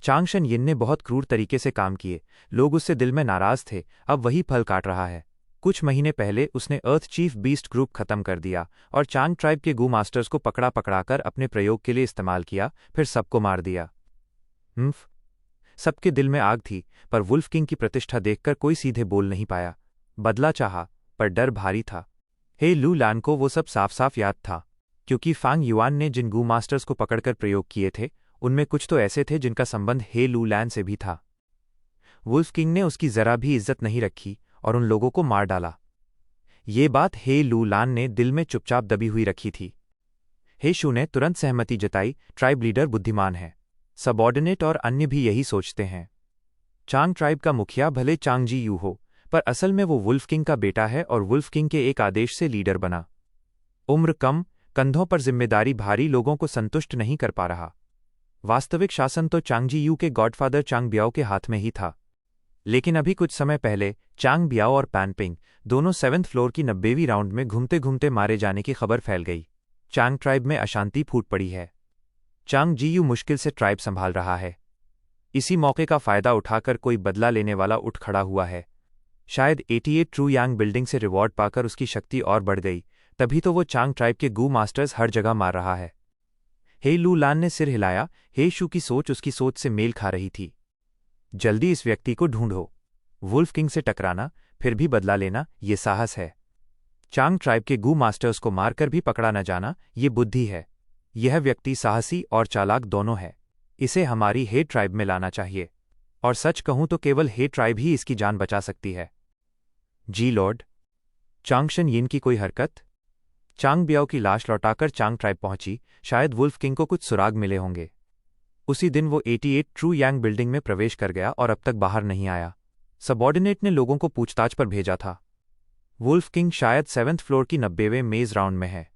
चांगशन यिन ने बहुत क्रूर तरीके से काम किए, लोग उससे दिल में नाराज थे, अब वही फल काट रहा है। कुछ महीने पहले उसने अर्थ चीफ बीस्ट ग्रुप खत्म कर दिया और चांग ट्राइब के गू मास्टर्स को पकड़ाकर अपने प्रयोग के लिए इस्तेमाल किया, फिर सबको मार दिया। सबके दिल में आग थी, पर वुल्फ किंग की प्रतिष्ठा देखकर कोई सीधे बोल नहीं पाया। बदला चाहा, पर डर भारी था। हे लू लान को वो सब साफ साफ याद था, क्योंकि फांग युआन ने जिन गू मास्टर्स को पकड़कर प्रयोग किए थे, उनमें कुछ तो ऐसे थे जिनका संबंध हे लू लान से भी था। वुल्फ किंग ने उसकी जरा भी इज्जत नहीं रखी और उन लोगों को मार डाला। ये बात हे लू लान ने दिल में चुपचाप दबी हुई रखी थी। हे शू ने तुरंत सहमति जताई, ट्राइब लीडर बुद्धिमान है, सबॉर्डिनेट और अन्य भी यही सोचते हैं। चांग ट्राइब का मुखिया भले चांग जी यू हो, पर असल में वो वुल्फ किंग का बेटा है और वुल्फ किंग के एक आदेश से लीडर बना। उम्र कम, कंधों पर जिम्मेदारी भारी लोगों को संतुष्ट नहीं कर पा रहा। वास्तविक शासन तो चांग जी यू के गॉडफादर चांग ब्याओ के हाथ में ही था। लेकिन अभी कुछ समय पहले चांग ब्याओ और पैनपिंग दोनों 7th फ्लोर की 90वीं राउंड में घूमते घूमते मारे जाने की खबर फैल गई। चांग ट्राइब में अशांति फूट पड़ी है। चांग जी यू मुश्किल से ट्राइब संभाल रहा है। इसी मौके का फायदा उठाकर कोई बदला लेने वाला उठ खड़ा हुआ है। शायद 88 ट्रू यांग बिल्डिंग से रिवॉर्ड पाकर उसकी शक्ति और बढ़ गई, तभी तो वो चांग ट्राइब के गू मास्टर्स हर जगह मार रहा है। हे लू लान ने सिर हिलाया, हे शू की सोच उसकी सोच से मेल खा रही थी। जल्दी इस व्यक्ति को ढूंढो। वुल्फ किंग से टकराना, फिर भी बदला लेना, ये साहस है। चांग ट्राइब के गू मास्टर्स को मारकर भी पकड़ा न जाना, ये बुद्धि है। यह व्यक्ति साहसी और चालाक दोनों है। इसे हमारी हे ट्राइब में लाना चाहिए, और सच कहूं तो केवल हे ट्राइब ही इसकी जान बचा सकती है। जी लॉर्ड। चांगशन यिन की कोई हरकत? चांग ब्याओ की लाश लौटाकर चांग ट्राइब पहुंची, शायद वुल्फ किंग को कुछ सुराग मिले होंगे। उसी दिन वो 88 ट्रू यांग बिल्डिंग में प्रवेश कर गया और अब तक बाहर नहीं आया। सबॉर्डिनेट ने लोगों को पूछताछ पर भेजा था। वुल्फ किंग शायद 7th फ्लोर की 90वें मेज राउंड में है।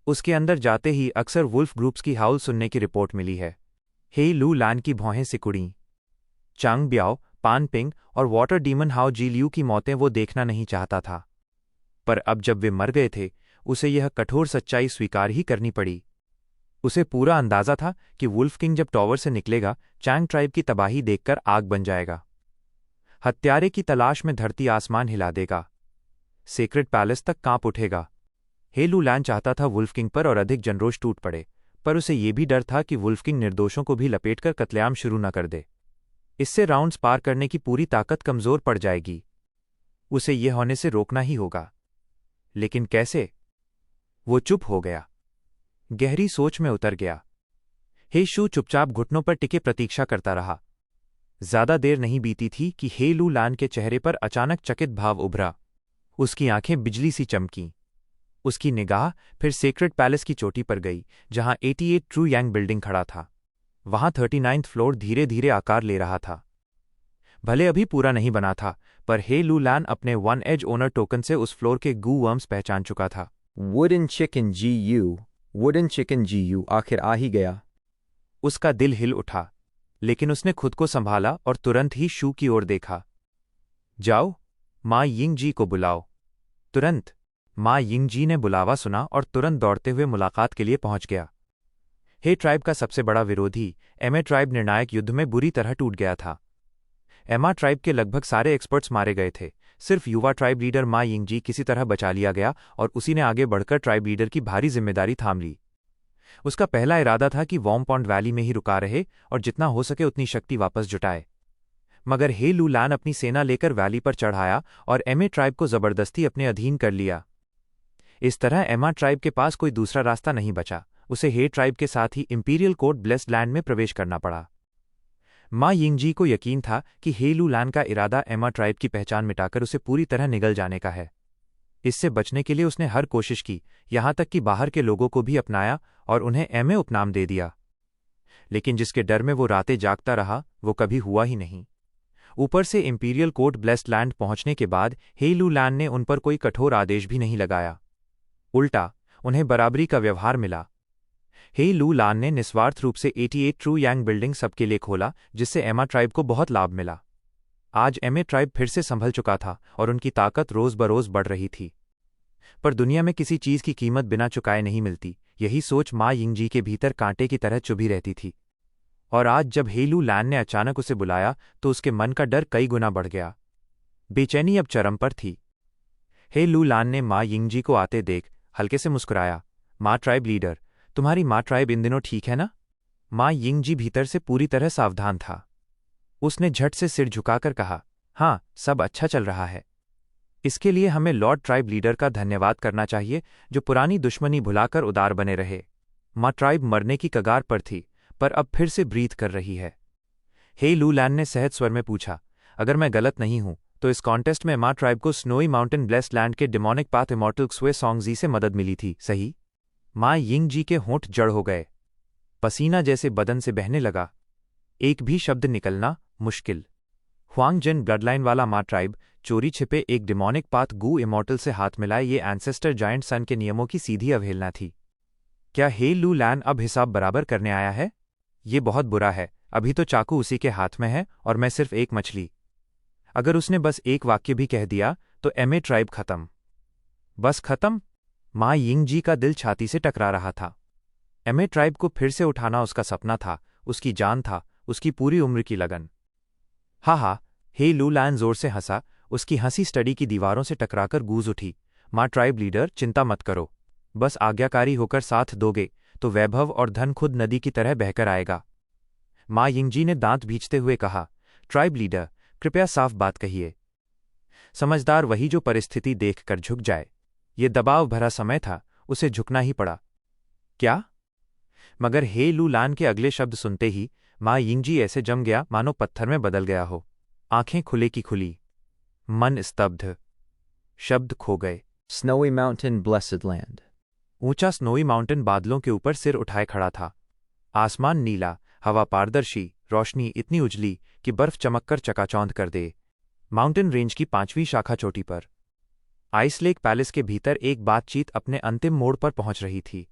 उसके अंदर जाते ही अक्सर वुल्फ ग्रुप्स की हाउल सुनने की रिपोर्ट मिली है। हे लू लान की भौहें सिकुड़ीं। चांग ब्याओ, पान पिंग और वाटर डीमन हाओ जी लियू की मौतें वो देखना नहीं चाहता था, पर अब जब वे मर गए थे, उसे यह कठोर सच्चाई स्वीकार ही करनी पड़ी। उसे पूरा अंदाजा था कि वुल्फ किंग जब टॉवर से निकलेगा, चांग ट्राइब की तबाही देखकर आग बन जाएगा। हत्यारे की तलाश में धरती आसमान हिला देगा, सेक्रेड पैलेस तक कांप उठेगा। हे लू लैन चाहता था वुल्फ किंग पर और अधिक जनरोष टूट पड़े, पर उसे ये भी डर था कि वुल्फ किंग निर्दोषों को भी लपेटकर कत्लेआम शुरू न कर दे। इससे राउंड्स पार करने की पूरी ताकत कमजोर पड़ जाएगी। उसे यह होने से रोकना ही होगा। लेकिन कैसे? वो चुप हो गया, गहरी सोच में उतर गया। हे शू चुपचाप घुटनों पर टिके प्रतीक्षा करता रहा। ज्यादा देर नहीं बीती थी कि हे लू लैन के चेहरे पर अचानक चकित भाव उभरा। उसकी आंखें बिजली सी चमकीं। उसकी निगाह फिर सेक्रेड पैलेस की चोटी पर गई, जहां 88 ट्रू यांग बिल्डिंग खड़ा था। वहां 39th फ्लोर धीरे धीरे आकार ले रहा था। भले अभी पूरा नहीं बना था, पर हे लू लैन अपने वन एज ओनर टोकन से उस फ्लोर के गू वर्म्स पहचान चुका था। वुडन चिकन GU आखिर आ ही गया। उसका दिल हिल उठा, लेकिन उसने खुद को संभाला और तुरंत ही शू की ओर देखा। जाओ, माँ यिंगजी को बुलाओ। तुरंत माँ यिंगजी ने बुलावा सुना और तुरंत दौड़ते हुए मुलाकात के लिए पहुंच गया। हे ट्राइब का सबसे बड़ा विरोधी एमए ट्राइब निर्णायक युद्ध में बुरी तरह टूट गया था। एमा ट्राइब के लगभग सारे एक्सपर्ट्स मारे गए थे। सिर्फ युवा ट्राइब लीडर माँ यिंगजी किसी तरह बचा लिया गया और उसी ने आगे बढ़कर ट्राइब लीडर की भारी जिम्मेदारी थाम ली। उसका पहला इरादा था कि वॉर्म पॉन्ड वैली में ही रुका रहे और जितना हो सके उतनी शक्ति वापस जुटाए। मगर हे लू लैन अपनी सेना लेकर वैली पर चढ़ आया और एमए ट्राइब को जबरदस्ती अपने अधीन कर लिया। इस तरह एमा ट्राइब के पास कोई दूसरा रास्ता नहीं बचा। उसे हे ट्राइब के साथ ही इंपीरियल कोर्ट ब्लेस्ड लैंड में प्रवेश करना पड़ा। माँ यिंगजी को यकीन था कि हे लू लैन का इरादा एमा ट्राइब की पहचान मिटाकर उसे पूरी तरह निगल जाने का है। इससे बचने के लिए उसने हर कोशिश की, यहां तक कि बाहर के लोगों को भी अपनाया और उन्हें एमए उपनाम दे दिया। लेकिन जिसके डर में वो रातें जागता रहा, वो कभी हुआ ही नहीं। ऊपर से इंपीरियल कोर्ट ब्लेस्ड लैंड पहुंचने के बाद हे लू लैन ने उन पर कोई कठोर आदेश भी नहीं लगाया। उल्टा उन्हें बराबरी का व्यवहार मिला। हे लू लैन ने निस्वार्थ रूप से 88 ट्रू यांग बिल्डिंग सबके लिए खोला, जिससे एमा ट्राइब को बहुत लाभ मिला। आज एमए ट्राइब फिर से संभल चुका था और उनकी ताकत रोज बरोज बढ़ रही थी। पर दुनिया में किसी चीज की कीमत बिना चुकाए नहीं मिलती, यही सोच माँ यिंगजी के भीतर कांटे की तरह चुभी रहती थी। और आज जब हे लू लैन ने अचानक उसे बुलाया तो उसके मन का डर कई गुना बढ़ गया। बेचैनी अब चरम पर थी। हे लू लैन ने माँ यिंगजी को आते देख हल्के से मुस्कुराया। माँ ट्राइब लीडर, तुम्हारी माँ ट्राइब इन दिनों ठीक है ना? माँ यिंगजी भीतर से पूरी तरह सावधान था। उसने झट से सिर झुकाकर कहा, हाँ, सब अच्छा चल रहा है। इसके लिए हमें लॉर्ड ट्राइब लीडर का धन्यवाद करना चाहिए, जो पुरानी दुश्मनी भुलाकर उदार बने रहे। माँ ट्राइब मरने की कगार पर थी, पर अब फिर से ब्रीथ कर रही है। हे लू लैन ने सहज स्वर में पूछा, अगर मैं गलत नहीं हूं तो इस कॉन्टेस्ट में माँ ट्राइब को स्नोई माउंटेन ब्लेस्ड लैंड के डिमोनिक पाथ इमॉर्टल सुए सॉन्गजी से मदद मिली थी, सही? माँ यिंगजी के होंठ जड़ हो गए। पसीना जैसे बदन से बहने लगा। एक भी शब्द निकलना मुश्किल। ह्वांगजन ब्लडलाइन वाला माँ ट्राइब चोरी छिपे एक डिमोनिक पाथ गू इमॉर्टल से हाथ मिलाए, ये एंसेस्टर जायंट सन के नियमों की सीधी अवहेलना थी। क्या हे लू लैन अब हिसाब बराबर करने आया है? ये बहुत बुरा है। अभी तो चाकू उसी के हाथ में है और मैं सिर्फ एक मछली। अगर उसने बस एक वाक्य भी कह दिया तो एमए ट्राइब खत्म। बस खत्म। माँ यिंगजी का दिल छाती से टकरा रहा था। एमए ट्राइब को फिर से उठाना उसका सपना था, उसकी जान था, उसकी पूरी उम्र की लगन। हा हा, हे लू लैन जोर से हंसा। उसकी हंसी स्टडी की दीवारों से टकराकर गूंज उठी। माँ ट्राइब लीडर, चिंता मत करो। बस आज्ञाकारी होकर साथ दोगे तो वैभव और धन खुद नदी की तरह बहकर आएगा। माँ यिंगजी ने दांत भींचते हुए कहा, ट्राइब लीडर, कृपया साफ बात कहिए। समझदार वही जो परिस्थिति देखकर झुक जाए। ये दबाव भरा समय था, उसे झुकना ही पड़ा। क्या? मगर हे लू लैन के अगले शब्द सुनते ही माँ यिंगजी ऐसे जम गया मानो पत्थर में बदल गया हो। आंखें खुले की खुली, मन स्तब्ध, शब्द खो गए। Snowy mountain blessed land. ऊंचा स्नोई माउंटेन बादलों के ऊपर सिर उठाए खड़ा था। आसमान नीला, हवा पारदर्शी, रोशनी इतनी उजली कि बर्फ चमककर चकाचौंध कर दे। माउंटेन रेंज की 5वीं शाखा चोटी पर आइस लेक पैलेस के भीतर एक बातचीत अपने अंतिम मोड़ पर पहुंच रही थी।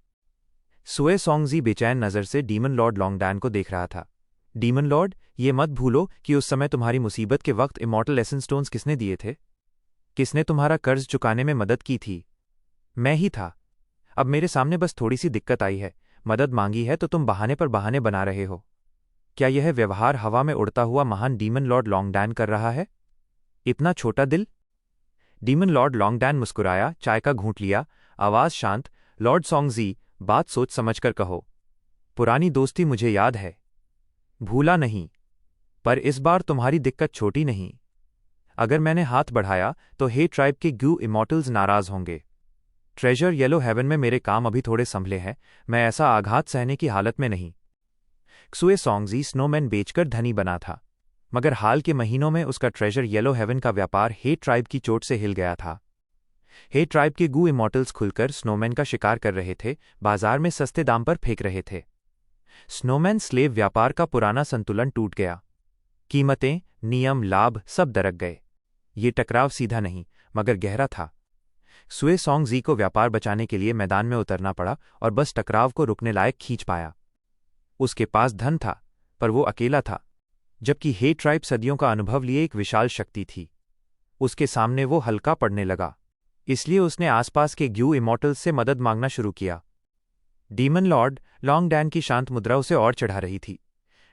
सुए सॉन्गजी बेचैन नजर से डीमन लॉर्ड लॉन्गडैन को देख रहा था। डीमन लॉर्ड, ये मत भूलो कि उस समय तुम्हारी मुसीबत के वक्त इमॉर्टल एसेंस स्टोन्स किसने दिए थे? किसने तुम्हारा कर्ज चुकाने में मदद की थी? मैं ही था। अब मेरे सामने बस थोड़ी सी दिक्कत आई है, मदद मांगी है तो तुम बहाने पर बहाने बना रहे हो। क्या यह व्यवहार हवा में उड़ता हुआ महान डीमन लॉर्ड लॉन्गडैन कर रहा है? इतना छोटा दिल? डीमन लॉर्ड लॉन्गडैन मुस्कुराया, चाय का घूंट लिया, आवाज शांत। लॉर्ड सॉन्गजी, बात सोच समझकर कहो। पुरानी दोस्ती मुझे याद है, भूला नहीं। पर इस बार तुम्हारी दिक्कत छोटी नहीं। अगर मैंने हाथ बढ़ाया तो हे ट्राइब के ग्यू इमॉर्टल्स नाराज होंगे। ट्रेजर येलो हेवन में मेरे काम अभी थोड़े संभले हैं, मैं ऐसा आघात सहने की हालत में नहीं। क्सुए सॉन्गजी स्नोमैन बेचकर धनी बना था, मगर हाल के महीनों में उसका ट्रेजर येलो हेवन का व्यापार हे ट्राइब की चोट से हिल गया था। हे ट्राइब के गू इमॉर्टल्स खुलकर स्नोमैन का शिकार कर रहे थे, बाजार में सस्ते दाम पर फेंक रहे थे। स्नोमैन स्लेव व्यापार का पुराना संतुलन टूट गया। कीमतें, नियम, लाभ सब दरक गए। ये टकराव सीधा नहीं मगर गहरा था। सुए सॉन्गजी को व्यापार बचाने के लिए मैदान में उतरना पड़ा और बस टकराव को रुकने लायक खींच पाया। उसके पास धन था, पर वो अकेला था, जबकि हे ट्राइब सदियों का अनुभव लिए एक विशाल शक्ति थी। उसके सामने वो हल्का पड़ने लगा। इसलिए उसने आसपास के ग्यू इमॉर्टल्स से मदद मांगना शुरू किया। डीमन लॉर्ड लॉन्गडैन की शांत मुद्रा उसे और चढ़ा रही थी।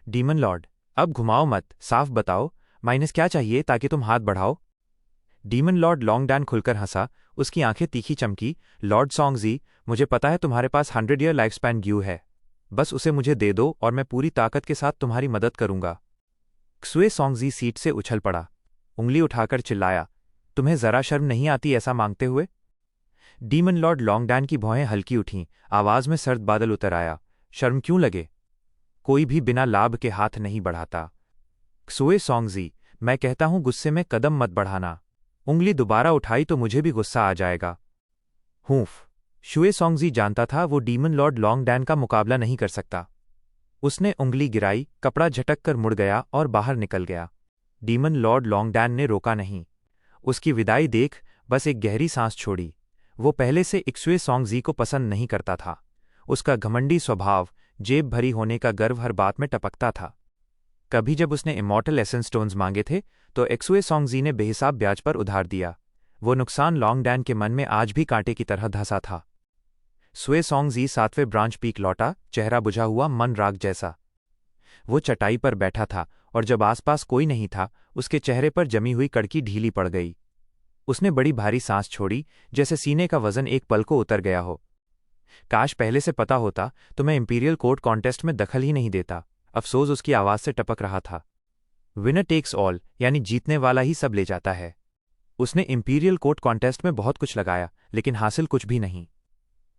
डीमन लॉर्ड, अब घुमाओ मत, साफ बताओ, माइनस क्या चाहिए ताकि तुम हाथ बढ़ाओ। डीमन लॉर्ड लॉन्गडैन खुलकर हंसा, उसकी आंखें तीखी चमकी। लॉर्ड सॉन्गजी, मुझे पता है तुम्हारे पास 100 ईयर लाइफ स्पैन ग्यू है, बस उसे मुझे दे दो और मैं पूरी ताकत के साथ तुम्हारी मदद करूंगा। क्सुए सॉन्गजी सीट से उछल पड़ा, उंगली उठाकर चिल्लाया, तुम्हें जरा शर्म नहीं आती ऐसा मांगते हुए? डीमन लॉर्ड लॉन्गडैन की भौहें हल्की उठीं, आवाज में सर्द बादल उतर आया। शर्म क्यों लगे? कोई भी बिना लाभ के हाथ नहीं बढ़ाता। क्सुए सॉन्गजी, मैं कहता हूं गुस्से में कदम मत बढ़ाना। उंगली दोबारा उठाई तो मुझे भी गुस्सा आ जाएगा। हूंफ। शुए सॉन्गजी जानता था वो डीमन लॉर्ड लॉन्गडैन का मुकाबला नहीं कर सकता। उसने उंगली गिराई, कपड़ा झटक कर मुड़ गया और बाहर निकल गया। डीमन लॉर्ड लॉन्गडैन ने रोका नहीं। उसकी विदाई देख बस एक गहरी सांस छोड़ी। वो पहले से इक्सुए सॉन्गजी को पसंद नहीं करता था। उसका घमंडी स्वभाव, जेब भरी होने का गर्व हर बात में टपकता था। कभी जब उसने इमॉर्टल एसेंस स्टोन्स मांगे थे तो एक्सुए सॉन्गजी ने बेहिसाब ब्याज पर उधार दिया। वो नुकसान लॉन्गडैन के मन में आज भी कांटे की तरह धंसा था। सुए सॉन्गजी 7वें ब्रांच पीक लौटा, चेहरा बुझा हुआ, मन राग जैसा। वो चटाई पर बैठा था और जब आसपास कोई नहीं था उसके चेहरे पर जमी हुई कड़की ढीली पड़ गई। उसने बड़ी भारी सांस छोड़ी, जैसे सीने का वजन एक पल को उतर गया हो। काश पहले से पता होता तो मैं इंपीरियल कोर्ट कॉन्टेस्ट में दखल ही नहीं देता, अफसोस उसकी आवाज से टपक रहा था। विनर टेक्स ऑल, यानी जीतने वाला ही सब ले जाता है। उसने इंपीरियल कोर्ट कॉन्टेस्ट में बहुत कुछ लगाया, लेकिन हासिल कुछ भी नहीं।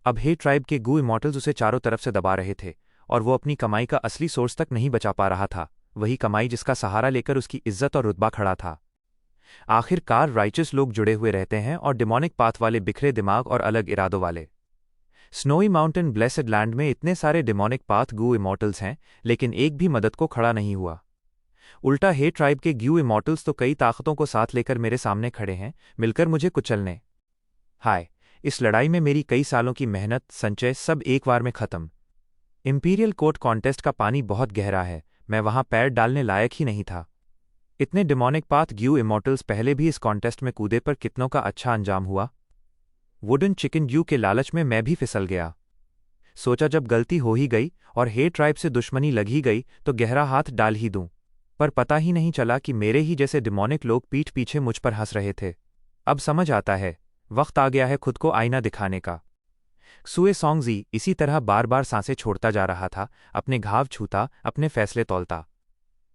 अब हे ट्राइब के गू इमॉर्टल्स उसे चारों तरफ से दबा रहे थे और वो अपनी कमाई का असली सोर्स तक नहीं बचा पा रहा था, वही कमाई जिसका सहारा लेकर उसकी इज्जत और रुतबा खड़ा था। आखिरकार राइचस लोग जुड़े हुए रहते हैं और डिमोनिक पाथ वाले बिखरे दिमाग और अलग इरादों वाले। स्नोई माउंटेन ब्लेसड लैंड में इतने सारे डिमोनिक पाथ गू इमॉर्टल्स हैं, लेकिन एक भी मदद को खड़ा नहीं हुआ। उल्टा हे ट्राइब के ग्यू इमॉर्टल्स तो कई ताकतों को साथ लेकर मेरे सामने खड़े हैं, मिलकर मुझे कुचलने। हाय, इस लड़ाई में मेरी कई सालों की मेहनत, संचय सब एक बार में खत्म। इंपीरियल कोर्ट कॉन्टेस्ट का पानी बहुत गहरा है, मैं वहां पैर डालने लायक ही नहीं था। इतने डिमोनिक पाथ ग्यू इमॉर्टल्स पहले भी इस कॉन्टेस्ट में कूदे पर कितनों का अच्छा अंजाम हुआ। वुडन चिकन ग्यू के लालच में मैं भी फिसल गया। सोचा जब गलती हो ही गई और हे ट्राइब से दुश्मनी लग ही गई तो गहरा हाथ डाल ही दूं, पर पता ही नहीं चला कि मेरे ही जैसे डिमोनिक लोग पीठ पीछे मुझ पर हंस रहे थे। अब समझ आता है, वक्त आ गया है खुद को आईना दिखाने का। सुए सॉन्गजी इसी तरह बार बार सांसें छोड़ता जा रहा था, अपने घाव छूता, अपने फैसले तौलता।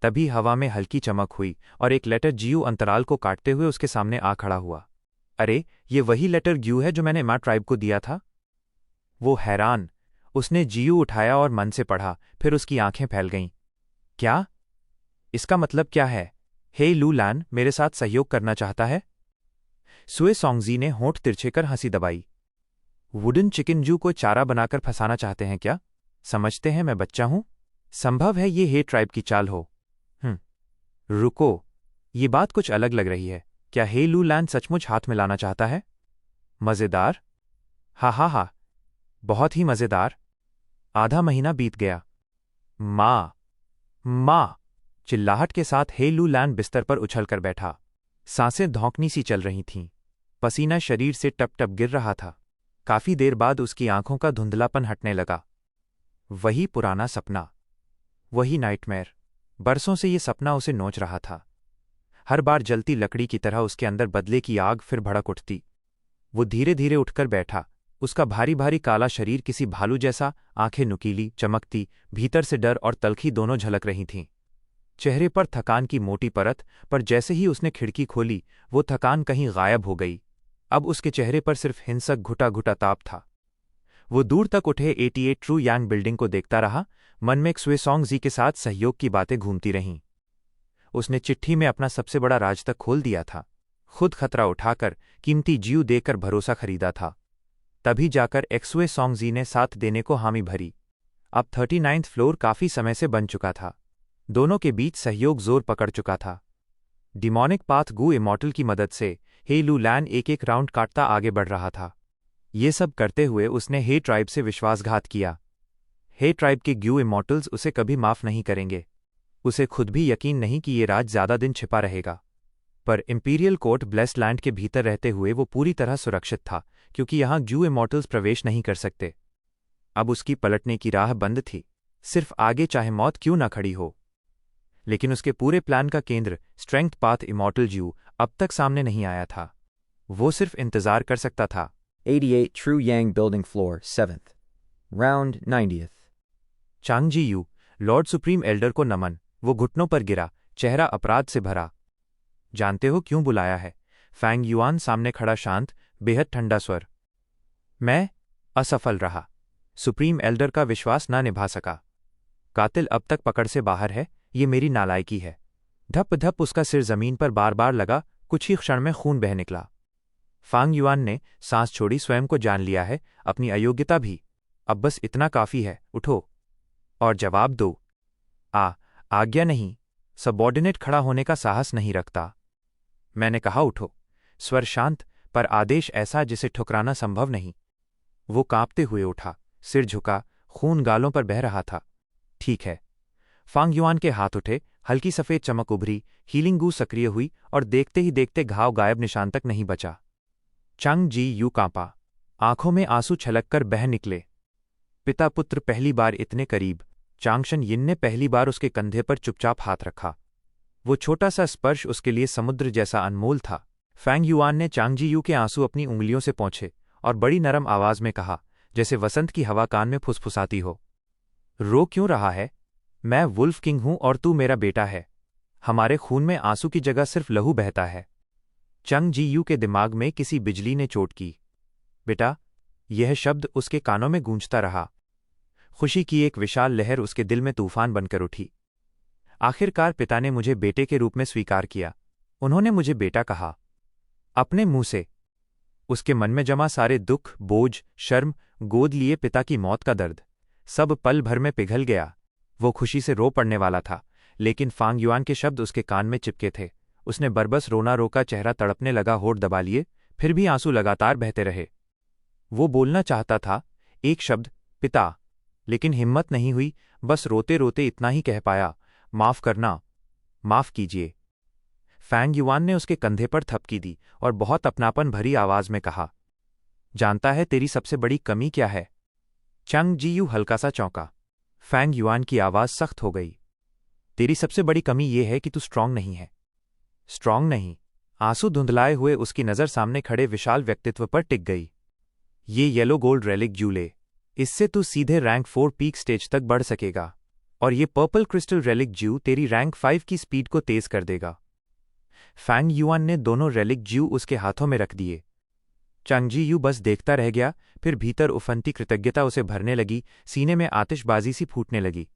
तभी हवा में हल्की चमक हुई और एक लेटर जीयू अंतराल को काटते हुए उसके सामने आ खड़ा हुआ। अरे, ये वही लेटर ग्यू है जो मैंने माँ ट्राइब को दिया था। वो हैरान। उसने जीयू उठाया और मन से पढ़ा, फिर उसकी आंखें फैल गईं। क्या? इसका मतलब क्या है? हे लू लैन मेरे साथ सहयोग करना चाहता है? सुए सॉन्गजी ने होंठ तिरछेकर हंसी दबाई। वुडन चिकन जू को चारा बनाकर फंसाना चाहते हैं क्या? समझते हैं मैं बच्चा हूं? संभव है ये हे ट्राइब की चाल हो। रुको, ये बात कुछ अलग लग रही है। क्या हे लू लैन सचमुच हाथ मिलाना चाहता है? मजेदार। हा, बहुत ही मजेदार। आधा महीना बीत गया। माँ चिल्लाहट के साथ हे लू लैन बिस्तर पर उछलकर बैठा। सांसें धौंकनी सी चल रही थीं, पसीना शरीर से टप टप गिर रहा था। काफी देर बाद उसकी आंखों का धुंधलापन हटने लगा। वही पुराना सपना, वही नाइटमेयर। बरसों से ये सपना उसे नोच रहा था। हर बार जलती लकड़ी की तरह उसके अंदर बदले की आग फिर भड़क उठती। वो धीरे धीरे उठकर बैठा। उसका भारी भारी काला शरीर किसी भालू जैसा, आंखें नुकीली चमकती, भीतर से डर और तलखी दोनों झलक रही थीं। चेहरे पर थकान की मोटी परत, पर जैसे ही उसने खिड़की खोली वो थकान कहीं गायब हो गई। अब उसके चेहरे पर सिर्फ हिंसक घुटा घुटा ताप था। वो दूर तक उठे 88 ट्रू यांग बिल्डिंग को देखता रहा। मन में क्सुएसोंग जी के साथ सहयोग की बातें घूमती रहीं। उसने चिट्ठी में अपना सबसे बड़ा राज तक खोल दिया था। खुद खतरा उठाकर, कीमती जीव देकर भरोसा खरीदा था। तभी जाकर एक्सुएसोंग जी ने साथ देने को हामी भरी। अब 39th फ्लोर काफी समय से बन चुका था। दोनों के बीच सहयोग जोर पकड़ चुका था। डिमोनिक पाथ गू इमॉर्टल की मदद से हे लू लैन एक एक राउंड काटता आगे बढ़ रहा था। ये सब करते हुए उसने हे ट्राइब से विश्वासघात किया। हे ट्राइब के ग्यू इमॉर्टल्स उसे कभी माफ नहीं करेंगे। उसे खुद भी यकीन नहीं कि ये राज ज्यादा दिन छिपा रहेगा। पर इंपीरियल कोर्ट ब्लेस्ड लैंड के भीतर रहते हुए वो पूरी तरह सुरक्षित था, क्योंकि यहां ग्यू इमॉर्टल्स प्रवेश नहीं कर सकते। अब उसकी पलटने की राह बंद थी, सिर्फ आगे चाहे मौत क्यों न खड़ी हो। लेकिन उसके पूरे प्लान का केंद्र स्ट्रेंथ पाथ इमॉर्टल ज्यू अब तक सामने नहीं आया था। वो सिर्फ इंतजार कर सकता था। 88 True Yang Building Floor, 7th. Round 90th. Chang Ji Yu, lord supreme elder को नमन। वो घुटनों पर गिरा, चेहरा अपराध से भरा। जानते हो क्यों बुलाया है? फैंग युआन सामने खड़ा शांत, बेहद ठंडा स्वर। मैं असफल रहा। सुप्रीम एल्डर का विश्वास ना निभा सका। कातिल अब तक पकड़ से बाहर है, ये मेरी नालायकी है। धप धप उसका सिर जमीन पर बार बार लगा, कुछ ही क्षण में खून बह निकला। फांग युआन ने सांस छोड़ी, स्वयं को जान लिया है, अपनी अयोग्यता भी। अब बस इतना काफी है, उठो और जवाब दो। आज्ञा नहीं। सबॉर्डिनेट खड़ा होने का साहस नहीं रखता। मैंने कहा उठो। स्वर शांत, पर आदेश ऐसा जिसे ठुकराना संभव नहीं। वो कांपते हुए उठा, सिर झुका, खून गालों पर बह रहा था। ठीक है। फांग युआन के हाथ उठे, हल्की सफेद चमक उभरी, हीलिंग गू सक्रिय हुई और देखते ही देखते घाव गायब, निशान तक नहीं बचा। चांग जी यू कांपा, आंखों में आंसू छलककर बह निकले। पिता पुत्र पहली बार इतने करीब। चांगशन यिन ने पहली बार उसके कंधे पर चुपचाप हाथ रखा। वो छोटा सा स्पर्श उसके लिए समुद्र जैसा अनमोल था। फैंग युआन ने चांग जी यू के आंसू अपनी उंगलियों से पोंछे और बड़ी नरम आवाज में कहा, जैसे वसंत की हवा कान में फुसफुसाती हो। रो क्यों रहा है? मैं वुल्फ किंग हूं और तू मेरा बेटा है। हमारे खून में आंसू की जगह सिर्फ लहू बहता है। चंग जी यू के दिमाग में किसी बिजली ने चोट की। बेटा, यह शब्द उसके कानों में गूंजता रहा। खुशी की एक विशाल लहर उसके दिल में तूफान बनकर उठी। आखिरकार पिता ने मुझे बेटे के रूप में स्वीकार किया। उन्होंने मुझे बेटा कहा, अपने मुंह से। उसके मन में जमा सारे दुख, बोझ, शर्म, गोद लिए पिता की मौत का दर्द, सब पल भर में पिघल गया। वो खुशी से रो पड़ने वाला था, लेकिन फांग युआन के शब्द उसके कान में चिपके थे। उसने बरबस रोना रोका, चेहरा तड़पने लगा, होठ दबा लिए, फिर भी आंसू लगातार बहते रहे। वो बोलना चाहता था, एक शब्द, पिता, लेकिन हिम्मत नहीं हुई। बस रोते रोते इतना ही कह पाया, माफ करना, माफ कीजिए। फैंग युआन ने उसके कंधे पर थपकी दी और बहुत अपनापन भरी आवाज में कहा, जानता है तेरी सबसे बड़ी कमी क्या है? चंग जी यू हल्का सा चौंका। फैंग युआन की आवाज सख्त हो गई। तेरी सबसे बड़ी कमी ये है कि तू स्ट्रांग नहीं है। स्ट्रांग नहीं। आंसू धुंधलाए हुए उसकी नजर सामने खड़े विशाल व्यक्तित्व पर टिक गई। ये येलो गोल्ड रेलिक ज्यू ले। इससे तू सीधे रैंक 4 पीक स्टेज तक बढ़ सकेगा, और ये पर्पल क्रिस्टल रेलिक ज्यू तेरी रैंक 5 की स्पीड को तेज कर देगा। फैंग युआन ने दोनों रेलिक ज्यू उसके हाथों में रख दिए। चंग जी यू बस देखता रह गया, फिर भीतर उफनती कृतज्ञता उसे भरने लगी, सीने में आतिशबाजी सी फूटने लगी।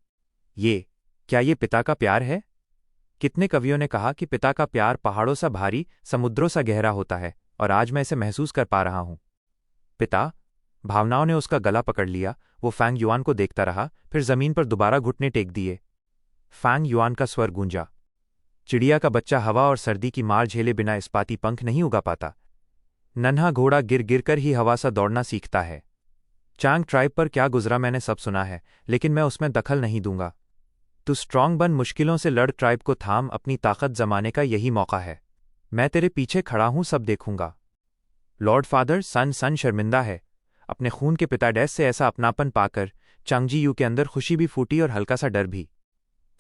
क्या ये पिता का प्यार है? कितने कवियों ने कहा कि पिता का प्यार पहाड़ों सा भारी, समुद्रों सा गहरा होता है, और आज मैं इसे महसूस कर पा रहा हूं। पिता, भावनाओं ने उसका गला पकड़ लिया। वो फैंग युआन को देखता रहा, फिर जमीन पर दोबारा घुटने टेक दिए। फैंग युआन का स्वर गूंजा, चिड़िया का बच्चा हवा और सर्दी की मार झेले बिना इस्पाती पंख नहीं उगा पाता। नन्हा घोड़ा गिर गिर कर ही हवा सा दौड़ना सीखता है। चांग ट्राइब पर क्या गुजरा मैंने सब सुना है, लेकिन मैं उसमें दखल नहीं दूंगा। तू स्ट्रांग बन, मुश्किलों से लड़, ट्राइब को थाम, अपनी ताकत जमाने का यही मौका है। मैं तेरे पीछे खड़ा हूं, सब देखूंगा। लॉर्ड फादर, सन शर्मिंदा है। अपने खून के पिता डैस से ऐसा अपनापन पाकर चंग जी यू के अंदर खुशी भी फूटी और हल्का सा डर भी।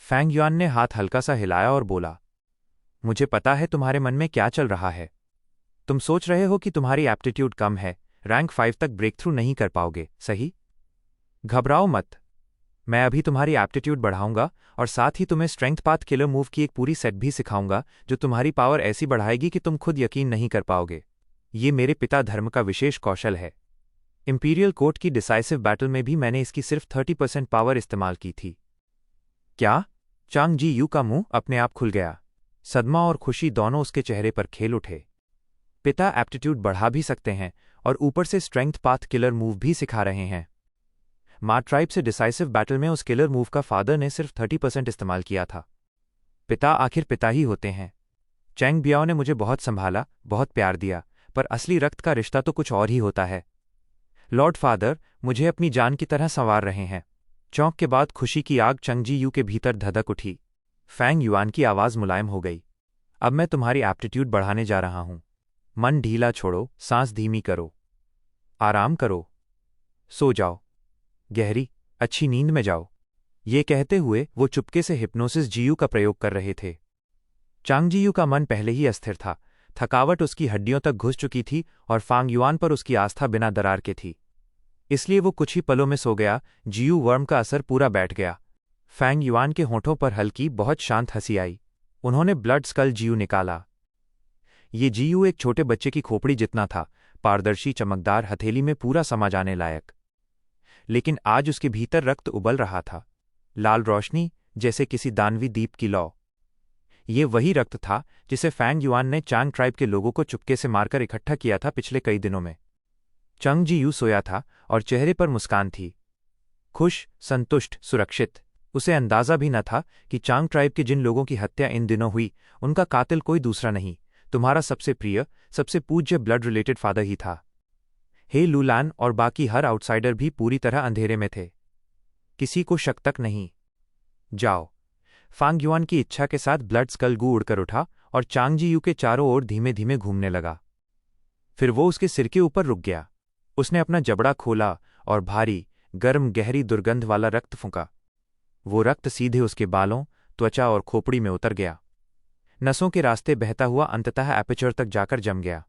फैंग युआन ने हाथ हल्का सा हिलाया और बोला, मुझे पता है तुम्हारे मन में क्या चल रहा है। तुम सोच रहे हो कि तुम्हारी एप्टीट्यूड कम है, रैंक 5 तक ब्रेक थ्रू नहीं कर पाओगे, सही? घबराओ मत, मैं अभी तुम्हारी एप्टीट्यूड बढ़ाऊंगा और साथ ही तुम्हें स्ट्रेंथ पाथ किलर मूव की एक पूरी सेट भी सिखाऊंगा जो तुम्हारी पावर ऐसी बढ़ाएगी कि तुम खुद यकीन नहीं कर पाओगे। ये मेरे पिता धर्म का विशेष कौशल है। इंपीरियल कोर्ट की डिसाइसिव बैटल में भी मैंने इसकी सिर्फ 30% पावर इस्तेमाल की थी। क्या? चांग जी यू का मुंह अपने आप खुल गया। सदमा और खुशी दोनों उसके चेहरे पर खेल उठे। पिता एप्टीट्यूड बढ़ा भी सकते हैं और ऊपर से स्ट्रेंथ पाथ किलर मूव भी सिखा रहे हैं। मा ट्राइब से डिसाइसिव बैटल में उस किलर मूव का फादर ने सिर्फ 30% इस्तेमाल किया था। पिता आखिर पिता ही होते हैं। चैंग बियाओ ने मुझे बहुत संभाला, बहुत प्यार दिया, पर असली रक्त का रिश्ता तो कुछ और ही होता है। लॉर्ड फादर मुझे अपनी जान की तरह संवार रहे हैं। चौंक के बाद खुशी की आग चंगजी यू के भीतर धधक उठी। फैंग युआन की आवाज़ मुलायम हो गई। अब मैं तुम्हारी एप्टीट्यूड बढ़ाने जा रहा हूं। मन ढीला छोड़ो, सांस धीमी करो, आराम करो, सो जाओ, गहरी अच्छी नींद में जाओ। ये कहते हुए वो चुपके से हिप्नोसिस जीयू का प्रयोग कर रहे थे। चांग जीयू का मन पहले ही अस्थिर था, थकावट उसकी हड्डियों तक घुस चुकी थी और फांग युआन पर उसकी आस्था बिना दरार के थी। इसलिए वो कुछ ही पलों में सो गया। जीयू वर्म का असर पूरा बैठ गया। फैंग युआन के होठों पर हल्की, बहुत शांत हंसी आई। उन्होंने ब्लड स्कल जीयू निकाला। ये जीयू एक छोटे बच्चे की खोपड़ी जितना था, पारदर्शी, चमकदार, हथेली में पूरा समा जाने लायक। लेकिन आज उसके भीतर रक्त उबल रहा था, लाल रोशनी जैसे किसी दानवी दीप की लौ। ये वही रक्त था जिसे फैंग युआन ने चांग ट्राइब के लोगों को चुपके से मारकर इकट्ठा किया था पिछले कई दिनों में। चंग जी यू सोया था और चेहरे पर मुस्कान थी, खुश, संतुष्ट, सुरक्षित। उसे अंदाजा भी न था कि चांग ट्राइब के जिन लोगों की हत्या इन दिनों हुई उनका कातिल कोई दूसरा नहीं, तुम्हारा सबसे प्रिय, सबसे पूज्य ब्लड रिलेटेड फादर ही था। हे लूलान और बाकी हर आउटसाइडर भी पूरी तरह अंधेरे में थे। किसी को शक तक नहीं। जाओ। फांग युआन की इच्छा के साथ ब्लड स्कल गू उड़कर उठा और चांग जी यू के चारों ओर धीमे धीमे घूमने लगा। फिर वो उसके सिर के ऊपर रुक गया। उसने अपना जबड़ा खोला और भारी, गर्म, गहरी दुर्गंध वाला रक्त फूंका। वो रक्त सीधे उसके बालों, त्वचा और खोपड़ी में उतर गया। नसों के रास्ते बहता हुआ अंततः एपेचर तक जाकर जम गया।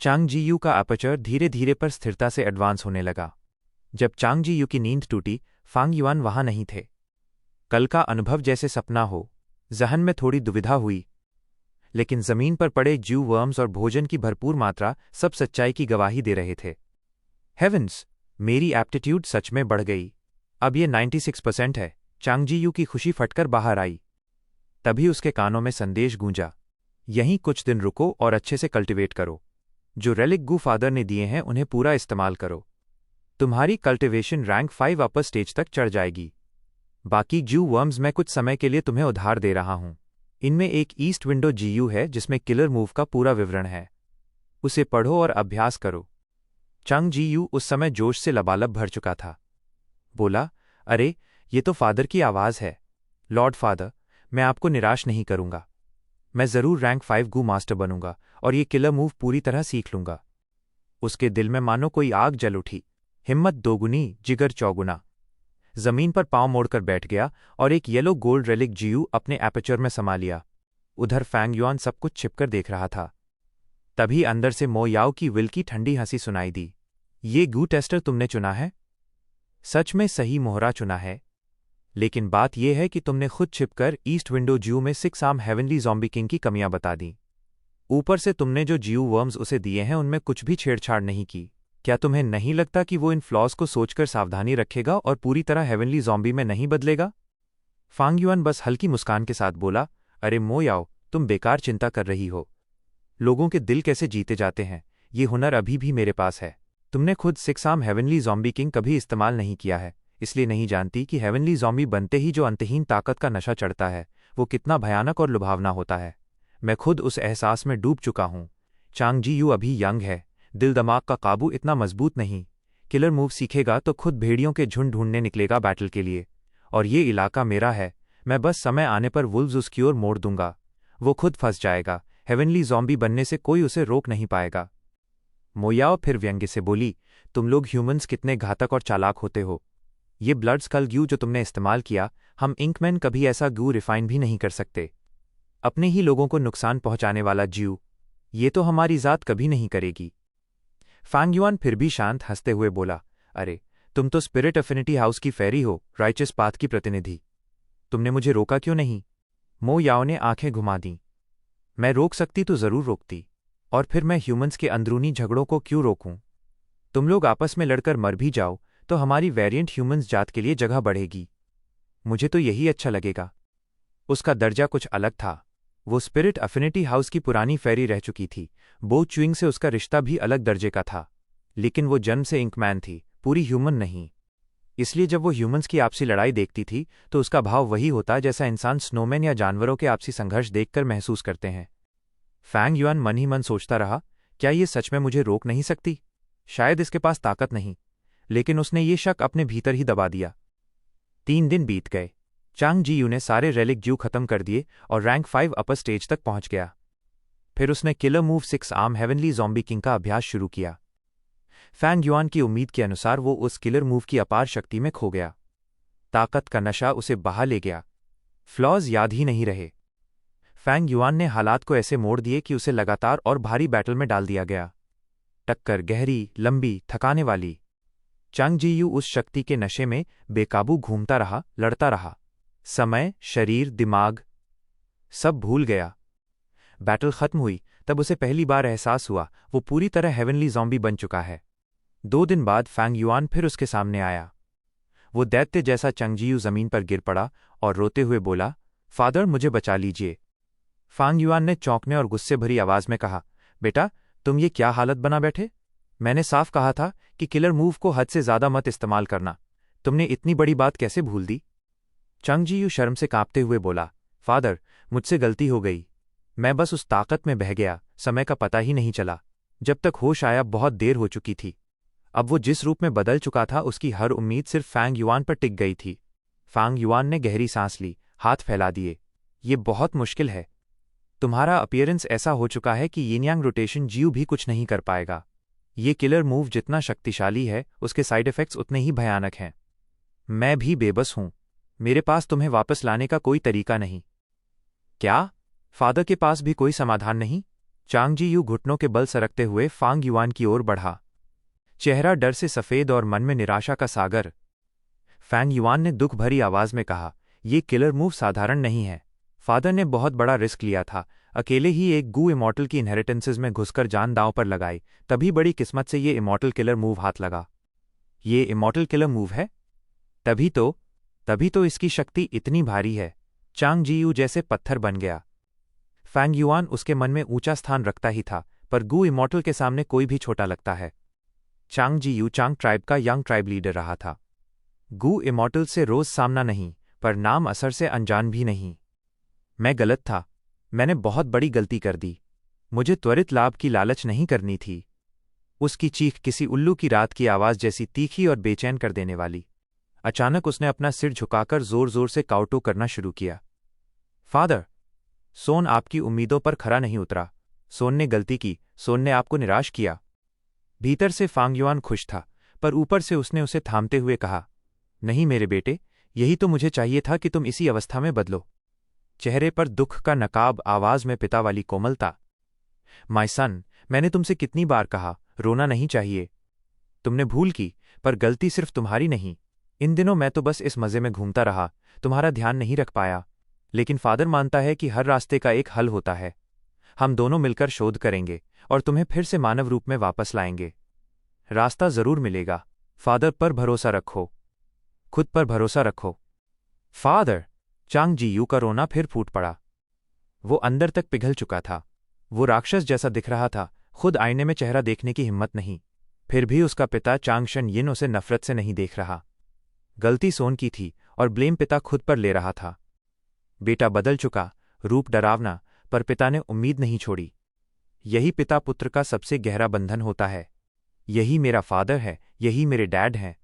चांग जी यू का एपेचर धीरे धीरे पर स्थिरता से एडवांस होने लगा। जब चांग जी यू की नींद टूटी, फांग युआन वहां नहीं थे। कल का अनुभव जैसे सपना हो। जहन में थोड़ी दुविधा हुई, लेकिन जमीन पर पड़े ज्यू वर्म्स और भोजन की भरपूर मात्रा सब सच्चाई की गवाही दे रहे थे। हेवंस, मेरी एप्टीट्यूड सच में बढ़ गई। अब ये 96% है। चांग जी यू की खुशी फटकर बाहर आई। तभी उसके कानों में संदेश गूंजा, यहीं कुछ दिन रुको और अच्छे से कल्टिवेट करो। जो रेलिक गू फादर ने दिए हैं उन्हें पूरा इस्तेमाल करो। तुम्हारी कल्टिवेशन रैंक 5 अपर स्टेज तक चढ़ जाएगी। बाकी ज्यू वर्म्स मैं कुछ समय के लिए तुम्हें उधार दे रहा हूं। इनमें एक ईस्ट विंडो जीयू है जिसमें किलर मूव का पूरा विवरण है। उसे पढ़ो और अभ्यास करो। चंग जी यू उस समय जोश से लबालब भर चुका था। बोला, अरे ये तो फादर की आवाज़ है। लॉर्ड फादर, मैं आपको निराश नहीं करूंगा। मैं जरूर रैंक 5 गू मास्टर बनूंगा और ये किलर मूव पूरी तरह सीख लूंगा। उसके दिल में मानो कोई आग जल उठी। हिम्मत दोगुनी, जिगर चौगुना। जमीन पर पांव मोड़कर बैठ गया और एक येलो गोल्ड रेलिक जीयू अपने एपेचर में समा लिया। उधर फैंग युआन सब कुछ छिपकर देख रहा था। तभी अंदर से मो याओ की विल की ठंडी हंसी सुनाई दी। ये गू टेस्टर तुमने चुना है? सच में सही मोहरा चुना है। लेकिन बात यह है कि तुमने खुद छिपकर ईस्ट विंडो ज्यू में 6 आर्म हेवनली ज़ॉम्बी किंग की कमियां बता दी। ऊपर से तुमने जो ज्यू वर्म्स उसे दिए हैं उनमें कुछ भी छेड़छाड़ नहीं की। क्या तुम्हें नहीं लगता कि वो इन फ्लॉज को सोचकर सावधानी रखेगा और पूरी तरह हेवनली ज़ॉम्बी में नहीं बदलेगा? फांग युआन बस हल्की मुस्कान के साथ बोला, अरे मो याओ, तुम बेकार चिंता कर रही हो। लोगों के दिल कैसे जीते जाते हैं, ये हुनर अभी भी मेरे पास है। तुमने खुद 6 आर्म हेवनली ज़ॉम्बी किंग कभी इस्तेमाल नहीं किया है, इसलिए नहीं जानती कि हेवनली ज़ॉम्बी बनते ही जो अंतहीन ताकत का नशा चढ़ता है वो कितना भयानक और लुभावना होता है। मैं खुद उस एहसास में डूब चुका हूं। चांग जी यू अभी यंग है, दिल दिमाग का काबू इतना मजबूत नहीं। किलर मूव सीखेगा तो खुद भेड़ियों के झुंड ढूंढने निकलेगा बैटल के लिए। और ये इलाका मेरा है, मैं बस समय आने पर वुल्व्स उसकी ओर मोड़ दूंगा। वो खुद फंस जाएगा, हेवनली ज़ॉम्बी बनने से कोई उसे रोक नहीं पाएगा। मोयाओ फिर व्यंग्य से बोली, तुम लोग ह्यूमंस कितने घातक और चालाक होते हो। ये ब्लड स्कल ग्यू जो तुमने इस्तेमाल किया, हम इंकमैन कभी ऐसा ग्यू रिफाइन भी नहीं कर सकते। अपने ही लोगों को नुकसान पहुंचाने वाला जीव, ये तो हमारी जात कभी नहीं करेगी। फांग युआन फिर भी शांत हंसते हुए बोला, अरे तुम तो स्पिरिट अफिनिटी हाउस की फेरी हो, राइचस पाथ की प्रतिनिधि। तुमने मुझे रोका क्यों नहीं? मो याओ ने आंखें घुमा दीं। मैं रोक सकती तो जरूर रोकती, और फिर मैं ह्यूमंस के अंदरूनी झगड़ों को क्यों रोकूं? तुम लोग आपस में लड़कर मर भी जाओ तो हमारी वेरिएंट ह्यूमंस जात के लिए जगह बढ़ेगी। मुझे तो यही अच्छा लगेगा। उसका दर्जा कुछ अलग था। वो स्पिरिट अफिनिटी हाउस की पुरानी फेरी रह चुकी थी। बो च्युइंग से उसका रिश्ता भी अलग दर्जे का था, लेकिन वो जन्म से इंकमैन थी, पूरी ह्यूमन नहीं। इसलिए जब वो ह्यूमंस की आपसी लड़ाई देखती थी तो उसका भाव वही होता जैसा इंसान स्नोमैन या जानवरों के आपसी संघर्ष देखकर महसूस करते हैं। फैंग युआन मन ही मन सोचता रहा, क्या ये सच में मुझे रोक नहीं सकती? शायद इसके पास ताकत नहीं, लेकिन उसने ये शक अपने भीतर ही दबा दिया। 3 दिन बीत गए। चांग जी यू ने सारे रेलिक ज्यू खत्म कर दिए और रैंक 5 अपर स्टेज तक पहुंच गया। फिर उसने killer move 6 arm heavenly zombie king का अभ्यास शुरू किया। फैंग युआन की उम्मीद के अनुसार वो उस किलर मूव की अपार शक्ति में खो गया। ताकत का नशा उसे बहा ले गया। फ्लॉज याद ही नहीं रहे। फैंग युआन ने हालात को ऐसे मोड़ दिए कि उसे लगातार और भारी बैटल में डाल दिया गया। टक्कर गहरी, लंबी, थकाने वाली। चांग जी यू उस शक्ति के नशे में बेकाबू घूमता रहा, लड़ता रहा। समय, शरीर, दिमाग सब भूल गया। बैटल खत्म हुई तब उसे पहली बार एहसास हुआ वो पूरी तरह हेवनली ज़ॉम्बी बन चुका है। 2 दिन बाद फैंग युआन फिर उसके सामने आया। वो दैत्य जैसा चंग जी यू जमीन पर गिर पड़ा और रोते हुए बोला, फादर मुझे बचा लीजिए। फांग युआन ने चौंकने और गुस्से भरी आवाज में कहा, बेटा तुम ये क्या हालत बना बैठे? मैंने साफ कहा था कि किलर मूव को हद से ज्यादा मत इस्तेमाल करना। तुमने इतनी बड़ी बात कैसे भूल दी? चंग जी यू शर्म से कांपते हुए बोला, फादर मुझसे गलती हो गई। मैं बस उस ताकत में बह गया, समय का पता ही नहीं चला। जब तक होश आया बहुत देर हो चुकी थी। अब वो जिस रूप में बदल चुका था उसकी हर उम्मीद सिर्फ फैंग युआन पर टिक गई थी। फैंग युआन ने गहरी सांस ली, हाथ फैला दिए। ये बहुत मुश्किल है। तुम्हारा अपीयरेंस ऐसा हो चुका है कि यिन-यांग रोटेशन जीव भी कुछ नहीं कर पाएगा। ये किलर मूव जितना शक्तिशाली है उसके साइड इफेक्ट्स उतने ही भयानक हैं। मैं भी बेबस हूं। मेरे पास तुम्हें वापस लाने का कोई तरीका नहीं। क्या? फादर के पास भी कोई समाधान नहीं? चांग जी यू घुटनों के बल सरकते हुए फांग युआन की ओर बढ़ा, चेहरा डर से सफेद और मन में निराशा का सागर। फैंग युआन ने दुख भरी आवाज में कहा, ये किलर मूव साधारण नहीं है। फादर ने बहुत बड़ा रिस्क लिया था, अकेले ही एक गू इमॉर्टल की इनहेरिटेंसेस में घुसकर जान दांव पर लगाई, तभी बड़ी किस्मत से ये इमॉर्टल किलर मूव हाथ लगा। ये इमॉर्टल किलर मूव है? तभी तो इसकी शक्ति इतनी भारी है। चांग जी यू जैसे पत्थर बन गया। फैंग युआन उसके मन में ऊंचा स्थान रखता ही था, पर गू इमॉर्टल के सामने कोई भी छोटा लगता है। चांग जी यू चांग ट्राइब का यंग ट्राइब लीडर रहा था। गू इमॉर्टल से रोज सामना नहीं, पर नाम असर से अनजान भी नहीं। मैं गलत था। मैंने बहुत बड़ी गलती कर दी। मुझे त्वरित लाभ की लालच नहीं करनी थी। उसकी चीख किसी उल्लू की रात की आवाज जैसी तीखी और बेचैन कर देने वाली। अचानक उसने अपना सिर झुकाकर जोर जोर से काउटो करना शुरू किया। फादर, सोन आपकी उम्मीदों पर खरा नहीं उतरा। सोन ने गलती की। सोन ने आपको निराश किया। भीतर से फांग युआन खुश था, पर ऊपर से उसने उसे थामते हुए कहा, नहीं मेरे बेटे, यही तो मुझे चाहिए था कि तुम इसी अवस्था में बदलो। चेहरे पर दुख का नकाब, आवाज में पिता वाली कोमलता। माय सन, मैंने तुमसे कितनी बार कहा, रोना नहीं चाहिए। तुमने भूल की, पर गलती सिर्फ तुम्हारी नहीं। इन दिनों मैं तो बस इस मजे में घूमता रहा, तुम्हारा ध्यान नहीं रख पाया। लेकिन फादर मानता है कि हर रास्ते का एक हल होता है। हम दोनों मिलकर शोध करेंगे और तुम्हें फिर से मानव रूप में वापस लाएंगे। रास्ता जरूर मिलेगा। फादर पर भरोसा रखो। खुद पर भरोसा रखो। फादर! चांग जी यू का रोना फिर फूट पड़ा। वो अंदर तक पिघल चुका था। वो राक्षस जैसा दिख रहा था, खुद आईने में चेहरा देखने की हिम्मत नहीं। फिर भी उसका पिता चांग शन यिन उसे नफरत से नहीं देख रहा। गलती सोन की थी और ब्लेम पिता खुद पर ले रहा था। बेटा बदल चुका, रूप डरावना, पर पिता ने उम्मीद नहीं छोड़ी। यही पिता पुत्र का सबसे गहरा बंधन होता है। यही मेरा फादर है, यही मेरे डैड हैं।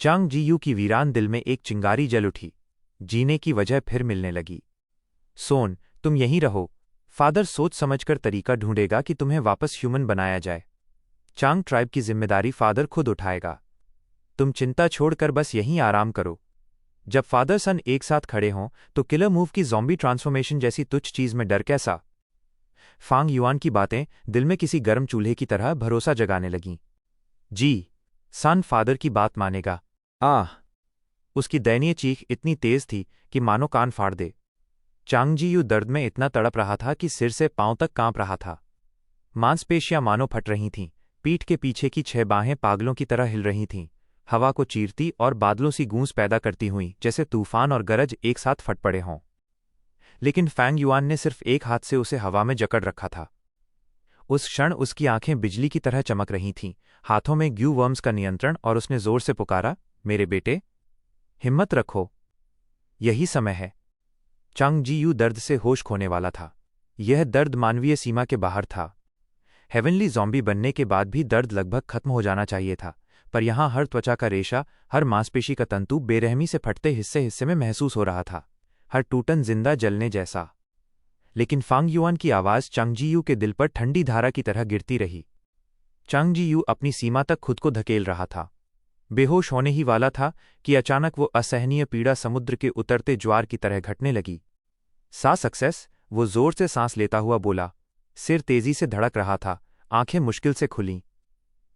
चांग जी यू की वीरान दिल में एक चिंगारी जल उठी। जीने की वजह फिर मिलने लगी। सोन, तुम यहीं रहो। फादर सोच समझकर तरीका ढूंढेगा कि तुम्हें वापस ह्यूमन बनाया जाए। चांग ट्राइब की जिम्मेदारी फादर खुद उठाएगा। तुम चिंता छोड़कर बस यहीं आराम करो। जब फादर सन एक साथ खड़े हों तो किलर मूव की ज़ॉम्बी ट्रांसफॉर्मेशन जैसी तुच्छ चीज़ में डर कैसा? फांग युआन की बातें दिल में किसी गर्म चूल्हे की तरह भरोसा जगाने लगीं। जी, सन फादर की बात मानेगा। आह! उसकी दयनीय चीख इतनी तेज थी कि मानो कान फाड़ दे। चांग जी यू दर्द में इतना तड़प रहा था कि सिर से पांव तक कांप रहा था। मांसपेशियां मानो फट रही थीं, पीठ के पीछे की 6 बाहें पागलों की तरह हिल रही थीं, हवा को चीरती और बादलों सी गूंज पैदा करती हुई जैसे तूफान और गरज एक साथ फट पड़े हों। लेकिन फैंग युआन ने सिर्फ एक हाथ से उसे हवा में जकड़ रखा था। उस क्षण उसकी आंखें बिजली की तरह चमक रही थीं, हाथों में ग्यू वर्म्स का नियंत्रण, और उसने जोर से पुकारा, मेरे बेटे, हिम्मत रखो, यही समय है। चांग जी यू दर्द से होश खोने वाला था। यह दर्द मानवीय सीमा के बाहर था। हेवनली ज़ॉम्बी बनने के बाद भी दर्द लगभग खत्म हो जाना चाहिए था, पर यहां हर त्वचा का रेशा, हर मांसपेशी का तंतु बेरहमी से फटते हिस्से हिस्से में महसूस हो रहा था, हर टूटन जिंदा जलने जैसा। लेकिन फांग युआन की आवाज़ चांग जी यू के दिल पर ठंडी धारा की तरह गिरती रही। चांग जी यू अपनी सीमा तक खुद को धकेल रहा था, बेहोश होने ही वाला था कि अचानक वो असहनीय पीड़ा समुद्र के उतरते ज्वार की तरह घटने लगी। सक्सेस, वो जोर से सांस लेता हुआ बोला। सिर तेजी से धड़क रहा था, आंखें मुश्किल से खुलीं।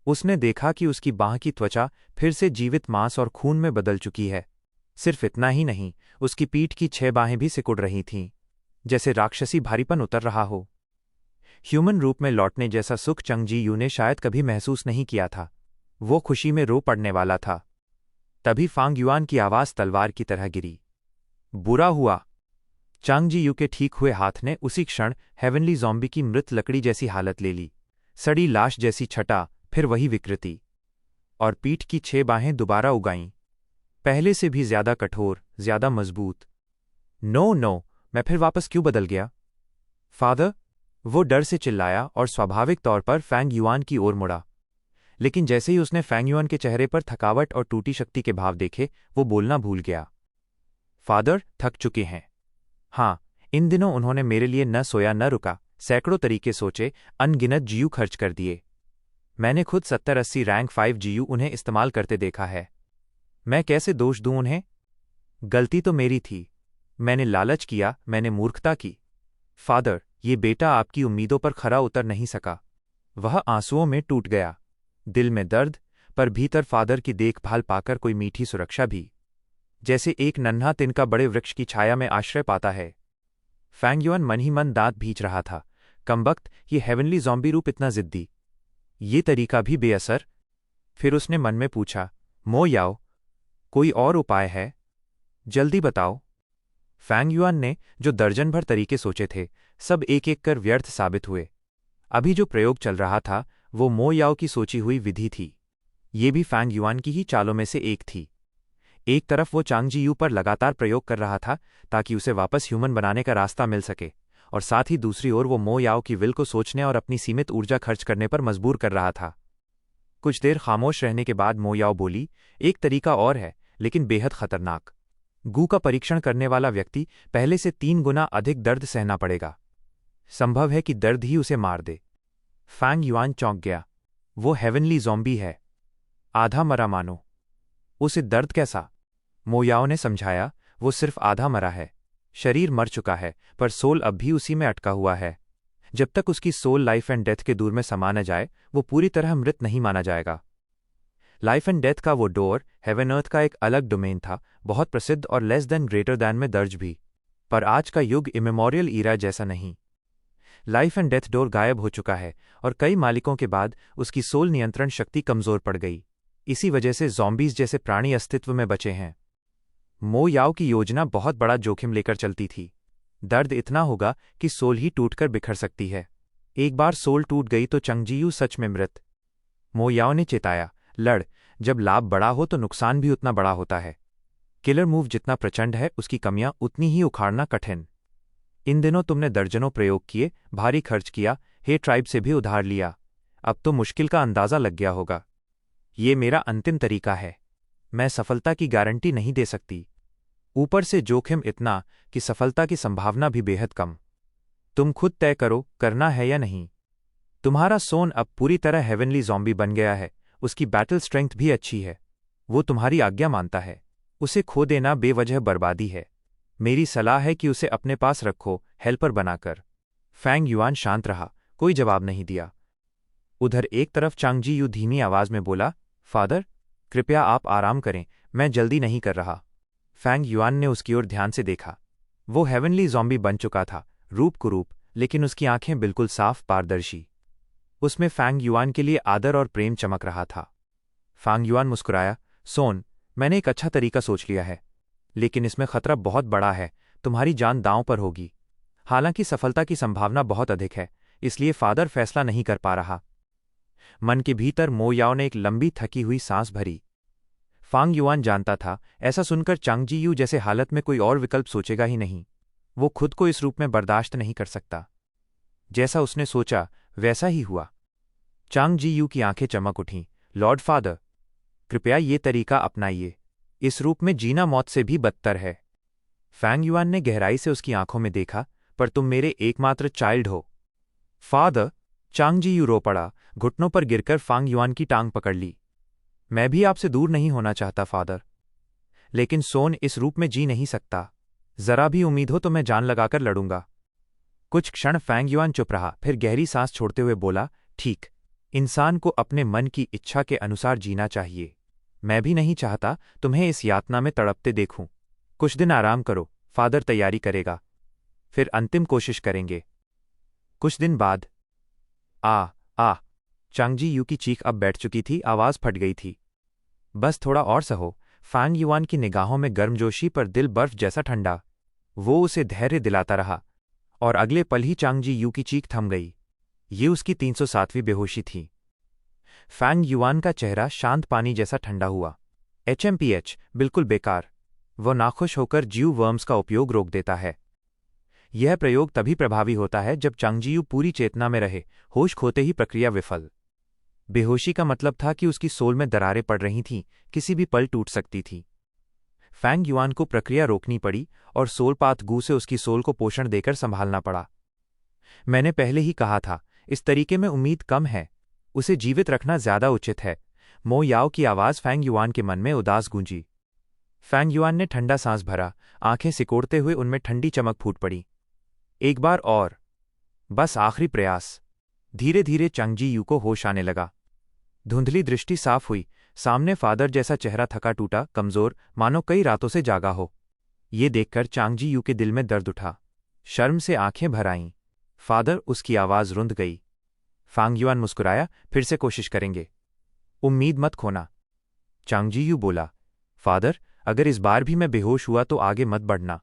उसने देखा कि उसकी बांह की त्वचा फिर से जीवित मांस और खून में बदल चुकी है। सिर्फ इतना ही नहीं, उसकी पीठ की 6 बाहें भी सिकुड़ रही थीं, जैसे राक्षसी भारीपन उतर रहा हो। ह्यूमन रूप में लौटने जैसा सुख चंग जी यू ने शायद कभी महसूस नहीं किया था। वो खुशी में रो पड़ने वाला था। तभी फांग युआन की आवाज़ तलवार की तरह गिरी। बुरा हुआ। चांग जी यू के ठीक हुए हाथ ने उसी क्षण हेवनली ज़ॉम्बी की मृत लकड़ी जैसी हालत ले ली। सड़ी लाश जैसी छटा, फिर वही विकृति। और पीठ की 6 बाहें दोबारा उगाईं, पहले से भी ज्यादा कठोर, ज्यादा मजबूत। नो, मैं फिर वापस क्यों बदल गया? फादर, वो डर से चिल्लाया और स्वाभाविक तौर पर फैंग युआन की ओर मुड़ा। लेकिन जैसे ही उसने फैंग युआन के चेहरे पर थकावट और टूटी शक्ति के भाव देखे, वो बोलना भूल गया। फादर थक चुके हैं। हाँ, इन दिनों उन्होंने मेरे लिए न सोया न रुका, सैकड़ों तरीके सोचे, अनगिनत जीयू खर्च कर दिए। मैंने खुद 70-80 रैंक 5 जीयू उन्हें इस्तेमाल करते देखा है। मैं कैसे दोष दूं उन्हें? गलती तो मेरी थी। मैंने लालच किया, मैंने मूर्खता की। फादर, ये बेटा आपकी उम्मीदों पर खरा उतर नहीं सका। वह आंसुओं में टूट गया। दिल में दर्द, पर भीतर फादर की देखभाल पाकर कोई मीठी सुरक्षा भी, जैसे एक नन्हा तिनका बड़े वृक्ष की छाया में आश्रय पाता है। फैंग युआन मन ही मन दांत भींच रहा था। कमबख्त, ये हेवनली ज़ॉम्बी रूप इतना जिद्दी, ये तरीका भी बेअसर। फिर उसने मन में पूछा, मो याओ, कोई और उपाय है? जल्दी बताओ। फैंग युआन ने जो दर्जन भर तरीके सोचे थे, सब एक एक कर व्यर्थ साबित हुए। अभी जो प्रयोग चल रहा था वो मो याओ की सोची हुई विधि थी। ये भी फैंग युआन की ही चालों में से एक थी। एक तरफ वो चांग जी यू पर लगातार प्रयोग कर रहा था ताकि उसे वापस ह्यूमन बनाने का रास्ता मिल सके, और साथ ही दूसरी ओर वो मो याओ की विल को सोचने और अपनी सीमित ऊर्जा खर्च करने पर मजबूर कर रहा था। कुछ देर खामोश रहने के बाद मो याओ बोली, एक तरीका और है, लेकिन बेहद खतरनाक। गू का परीक्षण करने वाला व्यक्ति पहले से 3 गुना अधिक दर्द सहना पड़ेगा। संभव है कि दर्द ही उसे मार दे। फैंग युआन चौंक गया। वो हेवनली ज़ॉम्बी है, आधा मरा मानो। उसे दर्द कैसा? मो याओ ने समझाया, वो सिर्फ आधा मरा है। शरीर मर चुका है, पर सोल अब भी उसी में अटका हुआ है। जब तक उसकी सोल लाइफ एंड डेथ के दूर में समा न जाए, वो पूरी तरह मृत नहीं माना जाएगा। लाइफ एंड डेथ का वो डोर हेवन अर्थ का एक अलग डोमेन था, बहुत प्रसिद्ध और लेस देन ग्रेटर दैन में दर्ज भी। पर आज का युग इमेमोरियल ईरा जैसा नहीं। लाइफ एंड डेथ डोर गायब हो चुका है, और कई मालिकों के बाद उसकी सोल नियंत्रण शक्ति कमजोर पड़ गई। इसी वजह से ज़ॉम्बीज जैसे प्राणी अस्तित्व में बचे हैं। मो याओ की योजना बहुत बड़ा जोखिम लेकर चलती थी। दर्द इतना होगा कि सोल ही टूटकर बिखर सकती है। एक बार सोल टूट गई तो चंग जी यू सच में मृत। मो याओ ने चेताया, लड़, जब लाभ बड़ा हो तो नुकसान भी उतना बड़ा होता है। किलर मूव जितना प्रचंड है, उसकी कमियां उतनी ही उखाड़ना कठिन। इन दिनों तुमने दर्जनों प्रयोग किए, भारी खर्च किया, हे ट्राइब से भी उधार लिया। अब तो मुश्किल का अंदाजा लग गया होगा। ये मेरा अंतिम तरीका है। मैं सफलता की गारंटी नहीं दे सकती। ऊपर से जोखिम इतना कि सफलता की संभावना भी बेहद कम। तुम खुद तय करो, करना है या नहीं। तुम्हारा सोन अब पूरी तरह हेवनली ज़ॉम्बी बन गया है। उसकी बैटल स्ट्रेंथ भी अच्छी है। वो तुम्हारी आज्ञा मानता है। उसे खो देना बेवजह बर्बादी है। मेरी सलाह है कि उसे अपने पास रखो, हेल्पर बनाकर। फैंग युआन शांत रहा, कोई जवाब नहीं दिया। उधर एक तरफ चांग जी यू धीमी आवाज में बोला, फादर, कृपया आप आराम करें, मैं जल्दी नहीं कर रहा। फैंग युआन ने उसकी ओर ध्यान से देखा। वो हेवनली ज़ॉम्बी बन चुका था, रूप कुरूप, लेकिन उसकी आंखें बिल्कुल साफ पारदर्शी। उसमें फैंग युआन के लिए आदर और प्रेम चमक रहा था। फैंग युआन मुस्कुराया, सोन, मैंने एक अच्छा तरीका सोच लिया है, लेकिन इसमें खतरा बहुत बड़ा है, तुम्हारी जान दांव पर होगी। हालांकि सफलता की संभावना बहुत अधिक है, इसलिए फादर फैसला नहीं कर पा रहा। मन के भीतर मो याओ ने एक लंबी थकी हुई सांस भरी। फांग युआन जानता था, ऐसा सुनकर चांग जी यू जैसे हालत में कोई और विकल्प सोचेगा ही नहीं। वो खुद को इस रूप में बर्दाश्त नहीं कर सकता। जैसा उसने सोचा वैसा ही हुआ। चांग जी यू की आंखें चमक उठीं। लॉर्ड फादर, कृपया ये तरीका अपनाइए। इस रूप में जीना मौत से भी बदतर है। फैंग युआन ने गहराई से उसकी आंखों में देखा, पर तुम मेरे एकमात्र चाइल्ड हो। फादर, चांग जी यू रो पड़ा, घुटनों पर गिरकर फांग युआन की टांग पकड़ ली। मैं भी आपसे दूर नहीं होना चाहता फादर, लेकिन सोन इस रूप में जी नहीं सकता। जरा भी उम्मीद हो तो मैं जान लगाकर लड़ूंगा। कुछ क्षण फैंग युआन चुप रहा, फिर गहरी सांस छोड़ते हुए बोला, ठीक, इंसान को अपने मन की इच्छा के अनुसार जीना चाहिए। मैं भी नहीं चाहता तुम्हें इस यातना में तड़पते देखूं। कुछ दिन आराम करो, फादर तैयारी करेगा, फिर अंतिम कोशिश करेंगे। कुछ दिन बाद आ चांग जी यू की चीख अब बैठ चुकी थी, आवाज फट गई थी। बस थोड़ा और सहो। फैंग युआन की निगाहों में गर्मजोशी पर दिल बर्फ जैसा ठंडा। वो उसे धैर्य दिलाता रहा, और अगले पल ही चांग जी यू की चीख थम गई। ये उसकी 307वीं बेहोशी थी। फैंग युआन का चेहरा शांत पानी जैसा ठंडा हुआ। HMPH बिल्कुल बेकार। वो नाखुश होकर ज्यू वर्म्स का उपयोग रोक देता है। यह प्रयोग तभी प्रभावी होता है जब चांग जी यू पूरी चेतना में रहे, होश खोते ही प्रक्रिया विफल। बेहोशी का मतलब था कि उसकी सोल में दरारें पड़ रही थीं, किसी भी पल टूट सकती थी। फैंग युआन को प्रक्रिया रोकनी पड़ी और सोलपात गू से उसकी सोल को पोषण देकर संभालना पड़ा। मैंने पहले ही कहा था, इस तरीके में उम्मीद कम है, उसे जीवित रखना ज्यादा उचित है। मो याओ की आवाज फैंग युआन के मन में उदास गूंजी। फैंग युआन ने ठंडा सांस भरा, आंखें सिकोड़ते हुए उनमें ठंडी चमक फूट पड़ी। एक बार और, बस आखिरी प्रयास। धीरे धीरे चांग जी यू को होश आने लगा। धुंधली दृष्टि साफ हुई, सामने फादर जैसा चेहरा थका टूटा, कमजोर, मानो कई रातों से जागा हो। ये देखकर चांग जी यू के दिल में दर्द उठा। शर्म से आंखें भर आईं। फादर, उसकी आवाज रुंध गई। फैंग युआन मुस्कुराया, फिर से कोशिश करेंगे। उम्मीद मत खोना। चांग जी यू बोला, फादर, अगर इस बार भी मैं बेहोश हुआ तो आगे मत बढ़ना।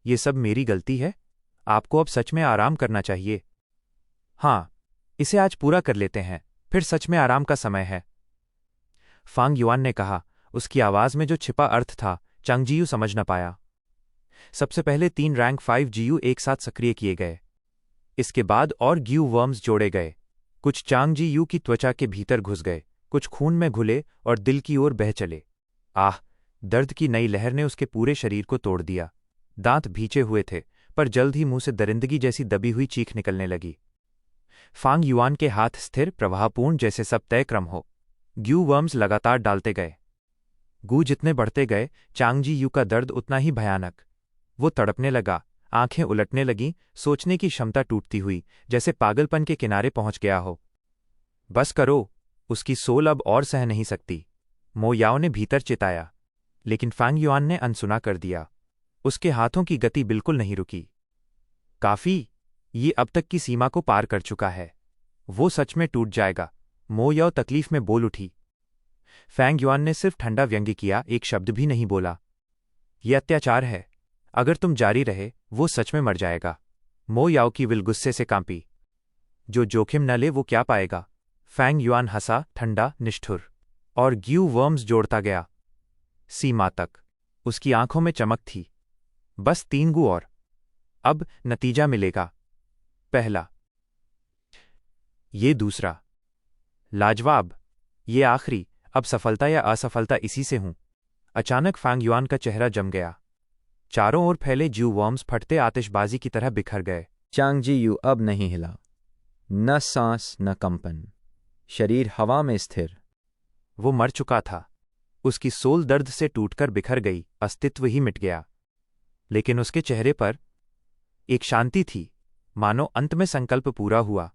ये सब मेरी गलती है। आपको अब सच में आराम करना चाहिए। हाँ, इसे आज पूरा कर लेते हैं, फिर सच में आराम का समय है। फैंग युआन ने कहा। उसकी आवाज में जो छिपा अर्थ था, चांग जी यू समझ न पाया। सबसे पहले 3 रैंक 5 GU एक साथ सक्रिय किए गए। इसके बाद और ग्यू वर्म्स जोड़े गए। कुछ चांग जी यू की त्वचा के भीतर घुस गए, कुछ खून में घुले और दिल की ओर बह चले। आह! दर्द की नई लहर ने उसके पूरे शरीर को तोड़ दिया। दांत भींचे हुए थे, पर जल्द ही मुंह से दरिंदगी जैसी दबी हुई चीख निकलने लगी। फैंग युआन के हाथ स्थिर, प्रवाहपूर्ण, जैसे सब तय क्रम हो। ग्यू वर्म्स लगातार डालते गए। गू जितने बढ़ते गए, चांग जी यू का दर्द उतना ही भयानक। वो तड़पने लगा, आंखें उलटने लगीं, सोचने की क्षमता टूटती हुई, जैसे पागलपन के किनारे पहुंच गया हो। बस करो, उसकी सोल अब और सह नहीं सकती, मो याओ ने भीतर चिताया। लेकिन फैंग युआन ने अनसुना कर दिया। उसके हाथों की गति बिल्कुल नहीं रुकी। काफी, ये अब तक की सीमा को पार कर चुका है। वो सच में टूट जाएगा, मो याओ तकलीफ में बोल उठी। फैंग युआन ने सिर्फ ठंडा व्यंग्य किया, एक शब्द भी नहीं बोला। यह अत्याचार है। अगर तुम जारी रहे, वो सच में मर जाएगा। मो याओ की विल गुस्से से कांपी। जो जोखिम न ले वो क्या पाएगा? फैंग युआन हंसा, ठंडा, निष्ठुर, और ग्यू वर्म्स जोड़ता गया सीमा तक। उसकी आंखों में चमक थी। बस 3 गू और, अब नतीजा मिलेगा। पहला, ये दूसरा, लाजवाब, ये आखिरी। अब सफलता या असफलता इसी से हूं। अचानक फैंग युआन का चेहरा जम गया। चारों ओर फैले ज्यू वर्म्स फटते आतिशबाजी की तरह बिखर गए। चांग जी यू अब नहीं हिला, न सांस न कंपन, शरीर हवा में स्थिर। वो मर चुका था। उसकी सोल दर्द से टूटकर बिखर गई, अस्तित्व ही मिट गया। लेकिन उसके चेहरे पर एक शांति थी, मानो अंत में संकल्प पूरा हुआ।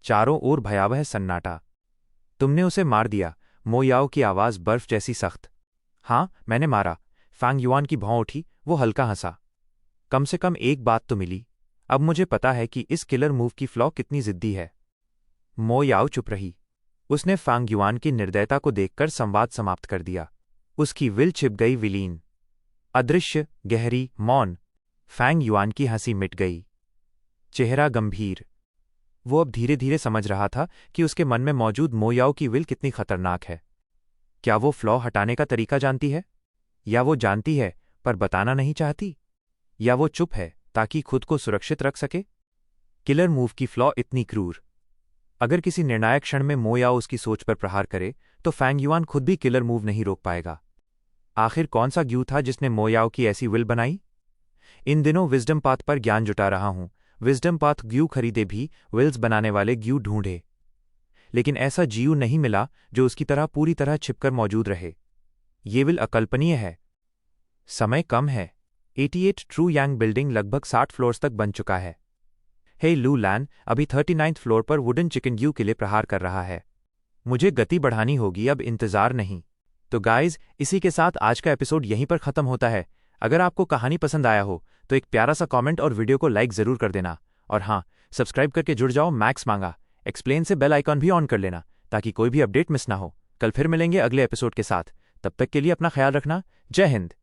चारों ओर भयावह सन्नाटा। तुमने उसे मार दिया, मो याओ की आवाज़ बर्फ जैसी सख्त। हाँ, मैंने मारा। फांग युआन की भौं उठी, वो हल्का हंसा। कम से कम एक बात तो मिली। अब मुझे पता है कि इस किलर मूव की फ्लॉ कितनी जिद्दी है। मो याओ चुप रही। उसने फांग युआन की निर्दयता को देखकर संवाद समाप्त कर दिया। उसकी विल छिप गई विलीन, अदृश्य, गहरी, मौन। फैंग युआन की हंसी मिट गई, चेहरा गंभीर। वो अब धीरे धीरे समझ रहा था कि उसके मन में मौजूद मो याओ की विल कितनी खतरनाक है। क्या वो फ्लॉ हटाने का तरीका जानती है? या वो जानती है पर बताना नहीं चाहती? या वो चुप है ताकि खुद को सुरक्षित रख सके? किलर मूव की फ्लॉ इतनी क्रूर। अगर किसी निर्णायक क्षण में मो याओ उसकी सोच पर प्रहार करे तो फैंग युआन खुद भी किलर मूव नहीं रोक पाएगा। आखिर कौन सा ग्यू था जिसने मो याओ की ऐसी विल बनाई? इन दिनों विजडम पाथ पर ज्ञान जुटा रहा हूं। विजडम पाथ ग्यू खरीदे भी विल्स बनाने वाले ग्यू ढूंढे, लेकिन ऐसा जीव नहीं मिला जो उसकी तरह पूरी तरह छिपकर मौजूद रहे। ये विल अकल्पनीय है। समय कम है। 88 ट्रू यांग बिल्डिंग लगभग 60 फ्लोर्स तक बन चुका है। हे लू लैन अभी 39th फ्लोर पर वुडन चिकन ग्यू के लिए प्रहार कर रहा है। मुझे गति बढ़ानी होगी, अब इंतजार नहीं। तो गाइज, इसी के साथ आज का एपिसोड यहीं पर खत्म होता है। अगर आपको कहानी पसंद आया हो तो एक प्यारा सा कमेंट और वीडियो को लाइक जरूर कर देना। और हाँ, सब्सक्राइब करके जुड़ जाओ मैक्स मांगा एक्सप्लेन से, बेल आइकॉन भी ऑन कर लेना ताकि कोई भी अपडेट मिस ना हो। कल फिर मिलेंगे अगले एपिसोड के साथ। तब तक के लिए अपना ख्याल रखना। जय हिंद।